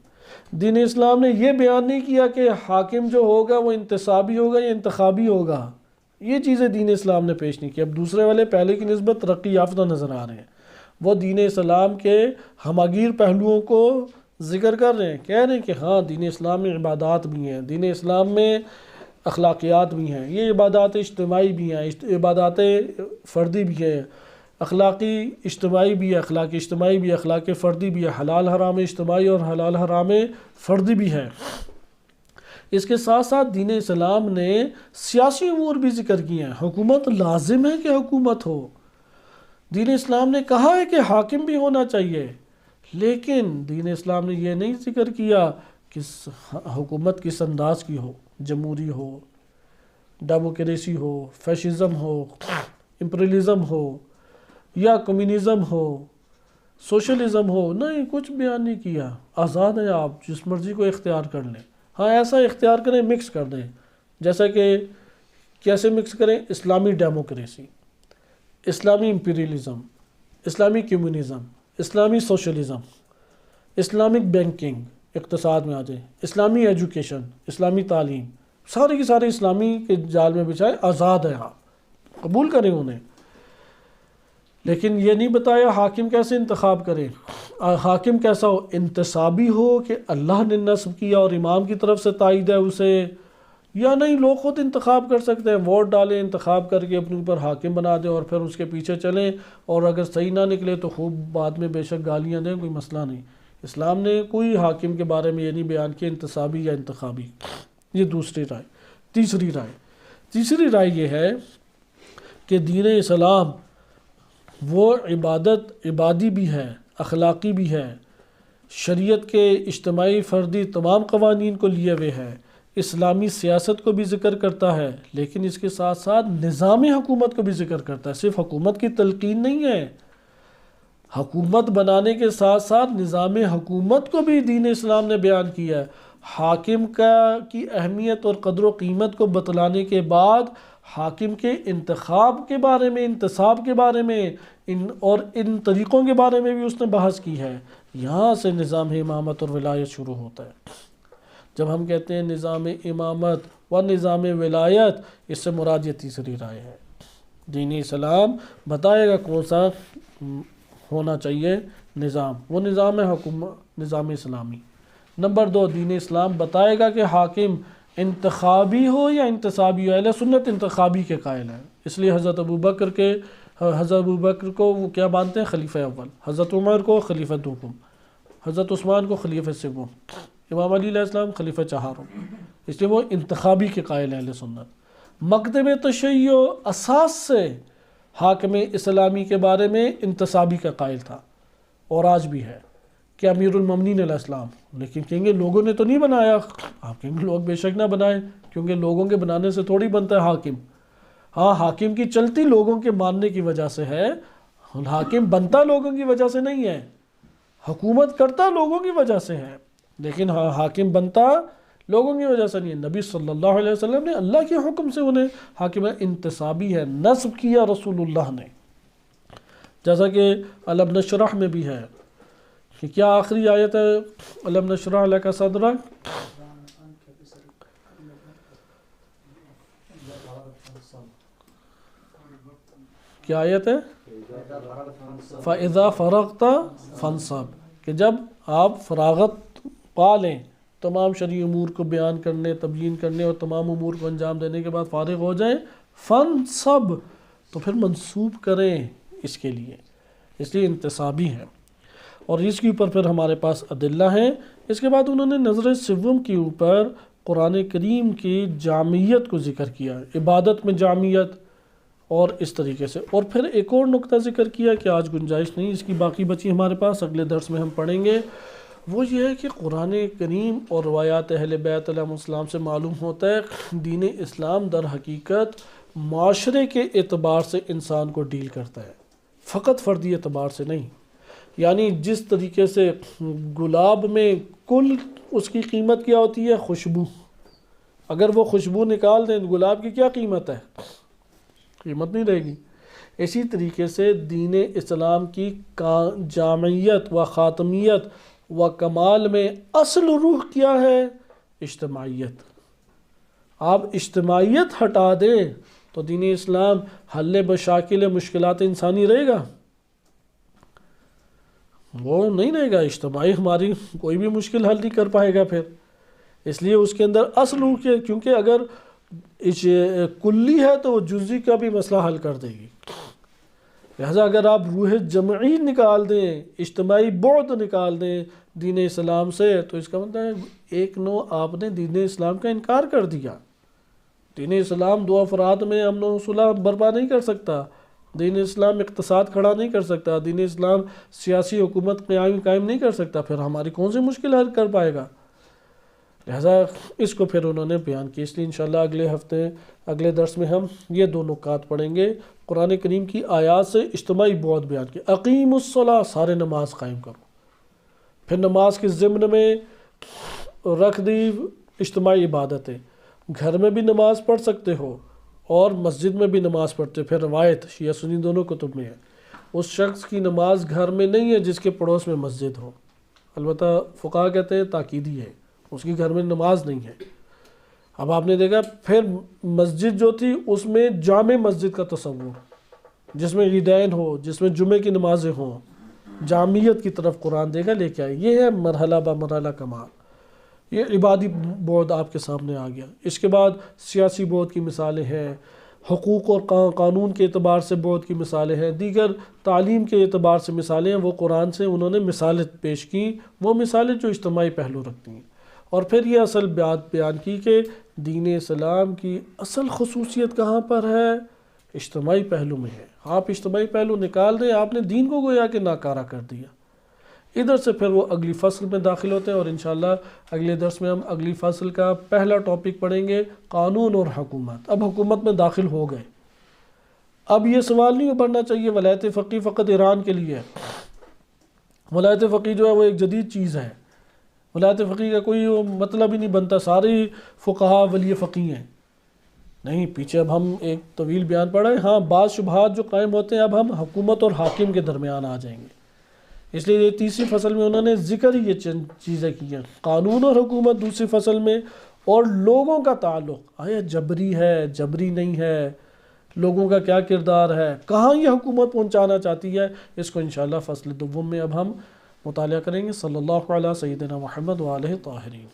دین اسلام نے یہ بیان نہیں کیا کہ حاکم جو ہوگا وہ انتصابی ہوگا یا انتخابی ہوگا، یہ چیزیں دین اسلام نے پیش نہیں کی۔ اب دوسرے والے پہلے کی نسبت ترقی یافتہ نظر آ رہے ہیں، وہ دین اسلام کے ہماگیر پہلوؤں کو ذکر کر رہے ہیں، کہہ رہے ہیں کہ ہاں دین اسلام میں عبادات بھی ہیں، دین اسلام میں اخلاقیات بھی ہیں، یہ عبادات اجتماعی بھی ہیں، عبادات فردی بھی ہیں، اخلاقی اجتماعی بھی ہے، اخلاق اجتماعی بھی ہے، اخلاق فردی بھی ہے، حلال حرام اجتماعی اور حلال حرام فردی بھی ہے۔ اس کے ساتھ ساتھ دین اسلام نے سیاسی امور بھی ذکر کیے ہیں۔ حکومت لازم ہے کہ حکومت ہو، دین اسلام نے کہا ہے کہ حاکم بھی ہونا چاہیے، لیکن دین اسلام نے یہ نہیں ذکر کیا کہ حکومت کس انداز کی ہو، جمہوری ہو، ڈیموکریسی ہو، فیشزم ہو، امپریلزم ہو، یا کمیونزم ہو، سوشلزم ہو، نہیں کچھ بیان نہیں کیا۔ آزاد ہیں آپ، جس مرضی کو اختیار کر لیں، ہاں ایسا اختیار کریں مکس کر دیں، جیسا کہ کیسے مکس کریں؟ اسلامی ڈیموکریسی، اسلامی امپیریلزم، اسلامی کمیونزم، اسلامی سوشلزم، اسلامک بینکنگ اقتصاد میں آ جائے، اسلامی ایجوکیشن، اسلامی تعلیم، سارے کی سارے اسلامی کے جال میں بچھائے، آزاد ہیں آپ، قبول کریں انہیں، لیکن یہ نہیں بتایا حاکم کیسے انتخاب کریں، حاکم کیسا ہو؟ انتصابی ہو کہ اللہ نے نصب کیا اور امام کی طرف سے تائید ہے اسے، یا نہیں لوگ خود انتخاب کر سکتے ہیں، ووٹ ڈالیں، انتخاب کر کے اپنے اوپر حاکم بنا دیں اور پھر اس کے پیچھے چلیں، اور اگر صحیح نہ نکلے تو خوب بعد میں بے شک گالیاں دیں، کوئی مسئلہ نہیں۔ اسلام نے کوئی حاکم کے بارے میں یہ نہیں بیان کیا انتصابی یا انتخابی۔ یہ دوسری رائے۔ تیسری رائے یہ ہے کہ دین اسلام وہ عبادی بھی ہے، اخلاقی بھی ہے، شریعت کے اجتماعی فردی تمام قوانین کو لیے ہوئے ہے، اسلامی سیاست کو بھی ذکر کرتا ہے، لیکن اس کے ساتھ ساتھ نظام حکومت کو بھی ذکر کرتا ہے، صرف حکومت کی تلقین نہیں ہے، حکومت بنانے کے ساتھ ساتھ نظام حکومت کو بھی دین اسلام نے بیان کیا ہے۔ حاکم کی اہمیت اور قدر و قیمت کو بتلانے کے بعد حاکم کے انتخاب کے بارے میں، انتصاب کے بارے میں، اور ان طریقوں کے بارے میں بھی اس نے بحث کی ہے۔ یہاں سے نظام امامت اور ولایت شروع ہوتا ہے۔ جب ہم کہتے ہیں نظام امامت و نظام ولایت، اس سے مراد یہ تیسری رائے ہے۔ دین اسلام بتائے گا کون سا ہونا چاہیے نظام، وہ نظام ہے حکومت، نظام اسلامی۔ نمبر 2، دین اسلام بتائے گا کہ حاکم انتخابی ہو یا انتصابی ہو۔ اہل سنت انتخابی کے قائل ہیں، اس لیے حضرت ابوبکر کو وہ کیا مانتے ہیں؟ خلیفہ اول، حضرت عمر کو خلیفہ دوم، حضرت عثمان کو خلیفہ سوم، امام علی علیہ السلام خلیفہ چہارم، اس لیے وہ انتخابی کے قائل ہیں اہل سنت۔ مکتب تشیع اساس سے حاکم اسلامی کے بارے میں انتصابی کا قائل تھا، اور آج بھی ہے، کہ امیر المومنین علیہ السلام، لیکن کہیں گے لوگوں نے تو نہیں بنایا۔ آپ کہیں گے لوگ بے شک نہ بنائیں، کیونکہ لوگوں کے بنانے سے تھوڑی بنتا ہے حاکم۔ ہاں، حاکم کی چلتی لوگوں کے ماننے کی وجہ سے ہے، حاکم بنتا لوگوں کی وجہ سے نہیں ہے، حکومت کرتا لوگوں کی وجہ سے ہے، لیکن حاکم بنتا لوگوں کی وجہ سے نہیں ہے۔ نبی صلی اللہ علیہ وسلم نے اللہ کے حکم سے انہیں حاکم انتصابی ہے، نصب کیا رسول اللہ نے، جیسا کہ الم نشرح میں بھی ہے کہ کیا آخری آیت ہے الم نشرح لک صدرک، کیا آیت ہے؟ فَإِذَا فَرَغْتَ فَانْصَبْ، کہ جب آپ فراغت پا لیں تمام شرعی امور کو بیان کرنے، تبیین کرنے اور تمام امور کو انجام دینے کے بعد فارغ ہو جائیں، فَانْصَبْ، تو پھر منصوب کریں اس کے لیے، اس لیے انتصابی ہے۔ اور اس کے اوپر پھر ہمارے پاس ادلہ ہیں۔ اس کے بعد انہوں نے نظر سوم کے اوپر قرآن کریم کی جامعیت کو ذکر کیا، عبادت میں جامعیت، اور اس طریقے سے، اور پھر ایک اور نقطہ ذکر کیا کہ آج گنجائش نہیں، اس کی باقی بچی ہمارے پاس، اگلے درس میں ہم پڑھیں گے۔ وہ یہ ہے کہ قرآن کریم اور روایات اہل بیت علیہ السلام سے معلوم ہوتا ہے دین اسلام در حقیقت معاشرے کے اعتبار سے انسان کو ڈیل کرتا ہے، فقط فردی اعتبار سے نہیں۔ یعنی جس طریقے سے گلاب میں کل اس کی قیمت کیا ہوتی ہے؟ خوشبو، اگر وہ خوشبو نکال دیں گلاب کی کیا قیمت ہے؟ قیمت نہیں رہے گی۔ اسی طریقے سے دین اسلام کی جامعیت و خاتمیت و کمال میں اصل روح کیا ہے؟ اجتماعیت۔ آپ اجتماعیت ہٹا دیں تو دین اسلام حل بشاکل مشکلات انسانی رہے گا؟ وہ نہیں رہے گا، اجتماعی ہماری کوئی بھی مشکل حل نہیں کر پائے گا پھر۔ اس لیے اس کے اندر اصل روح کے، کیونکہ اگر کلی ہے تو وہ جزئی کا بھی مسئلہ حل کر دے گی، لہذا اگر آپ روح جمعی نکال دیں، اجتماعی بعد نکال دیں دین اسلام سے، تو اس کا مطلب ہے ایک نوع آپ نے دین اسلام کا انکار کر دیا۔ دین اسلام دو افراد میں امن و صلح برپا نہیں کر سکتا، دین اسلام اقتصاد کھڑا نہیں کر سکتا، دین اسلام سیاسی حکومت قائم نہیں کر سکتا، پھر ہماری کون سی مشکل حل کر پائے گا؟ لہذا اس کو پھر انہوں نے بیان کی۔ اس لیے انشاءاللہ اگلے ہفتے اگلے درس میں ہم یہ دو نکات پڑھیں گے، قرآن کریم کی آیات سے اجتماعی بعد بیان کی، اقیم الصلاۃ، سارے نماز قائم کرو، پھر نماز کے ضمن میں رکھ دی اجتماعی عبادتیں، گھر میں بھی نماز پڑھ سکتے ہو اور مسجد میں بھی نماز پڑھتے ہو۔ پھر روایت شیعہ سنی دونوں کتب میں ہے، اس شخص کی نماز گھر میں نہیں ہے جس کے پڑوس میں مسجد ہو۔ البتہ فقہا کہتے ہیں تاکیدی ہے، اس کی گھر میں نماز نہیں ہے۔ اب آپ نے دیکھا پھر مسجد جو تھی اس میں جامع مسجد کا تصور، جس میں عیدین ہو، جس میں جمعے کی نمازیں ہوں، جامعیت کی طرف قرآن دے گا لے کے آئے۔ یہ ہے مرحلہ با مرحلہ کمال۔ یہ عبادی بعد آپ کے سامنے آ گیا۔ اس کے بعد سیاسی بعد کی مثالیں ہیں، حقوق اور قانون کے اعتبار سے بعد کی مثالیں ہیں، دیگر تعلیم کے اعتبار سے مثالیں ہیں۔ وہ قرآن سے انہوں نے مثالیں پیش کی، وہ مثالیں جو اجتماعی پہلو رکھتی ہیں۔ اور پھر یہ اصل بات بیان کی کہ دین اسلام کی اصل خصوصیت کہاں پر ہے؟ اجتماعی پہلو میں ہے۔ آپ اجتماعی پہلو نکال دیں، آپ نے دین کو گویا کہ ناکارہ کر دیا۔ ادھر سے پھر وہ اگلی فصل میں داخل ہوتے ہیں، اور انشاءاللہ اگلے درس میں ہم اگلی فصل کا پہلا ٹاپک پڑھیں گے، قانون اور حکومت۔ اب حکومت میں داخل ہو گئے۔ اب یہ سوال نہیں بننا چاہیے ولایت فقیہ فقط ایران کے لیے ہے۔ ولایت فقیہ جو ہے وہ ایک جدید چیز ہے، ولایت فقیہ کا کوئی مطلب ہی نہیں بنتا سارے فقہا ولی فقیہ ہیں، نہیں۔ پیچھے اب ہم ایک طویل بیان پڑھ رہے ہیں۔ ہاں بعض شبہات جو قائم ہوتے ہیں اب ہم حکومت اور حاکم کے درمیان آ جائیں گے، اس لیے یہ تیسری فصل میں انہوں نے ذکر ہی یہ چند چیزیں کی ہیں، قانون اور حکومت دوسری فصل میں، اور لوگوں کا تعلق آیا جبری ہے جبری نہیں ہے، لوگوں کا کیا کردار ہے، کہاں یہ حکومت پہنچانا چاہتی ہے، اس کو انشاءاللہ فصل دوم میں اب ہم مطالعہ کریں گے۔ صلی اللہ علیہ سیدنا محمد وآلہ طاہرین۔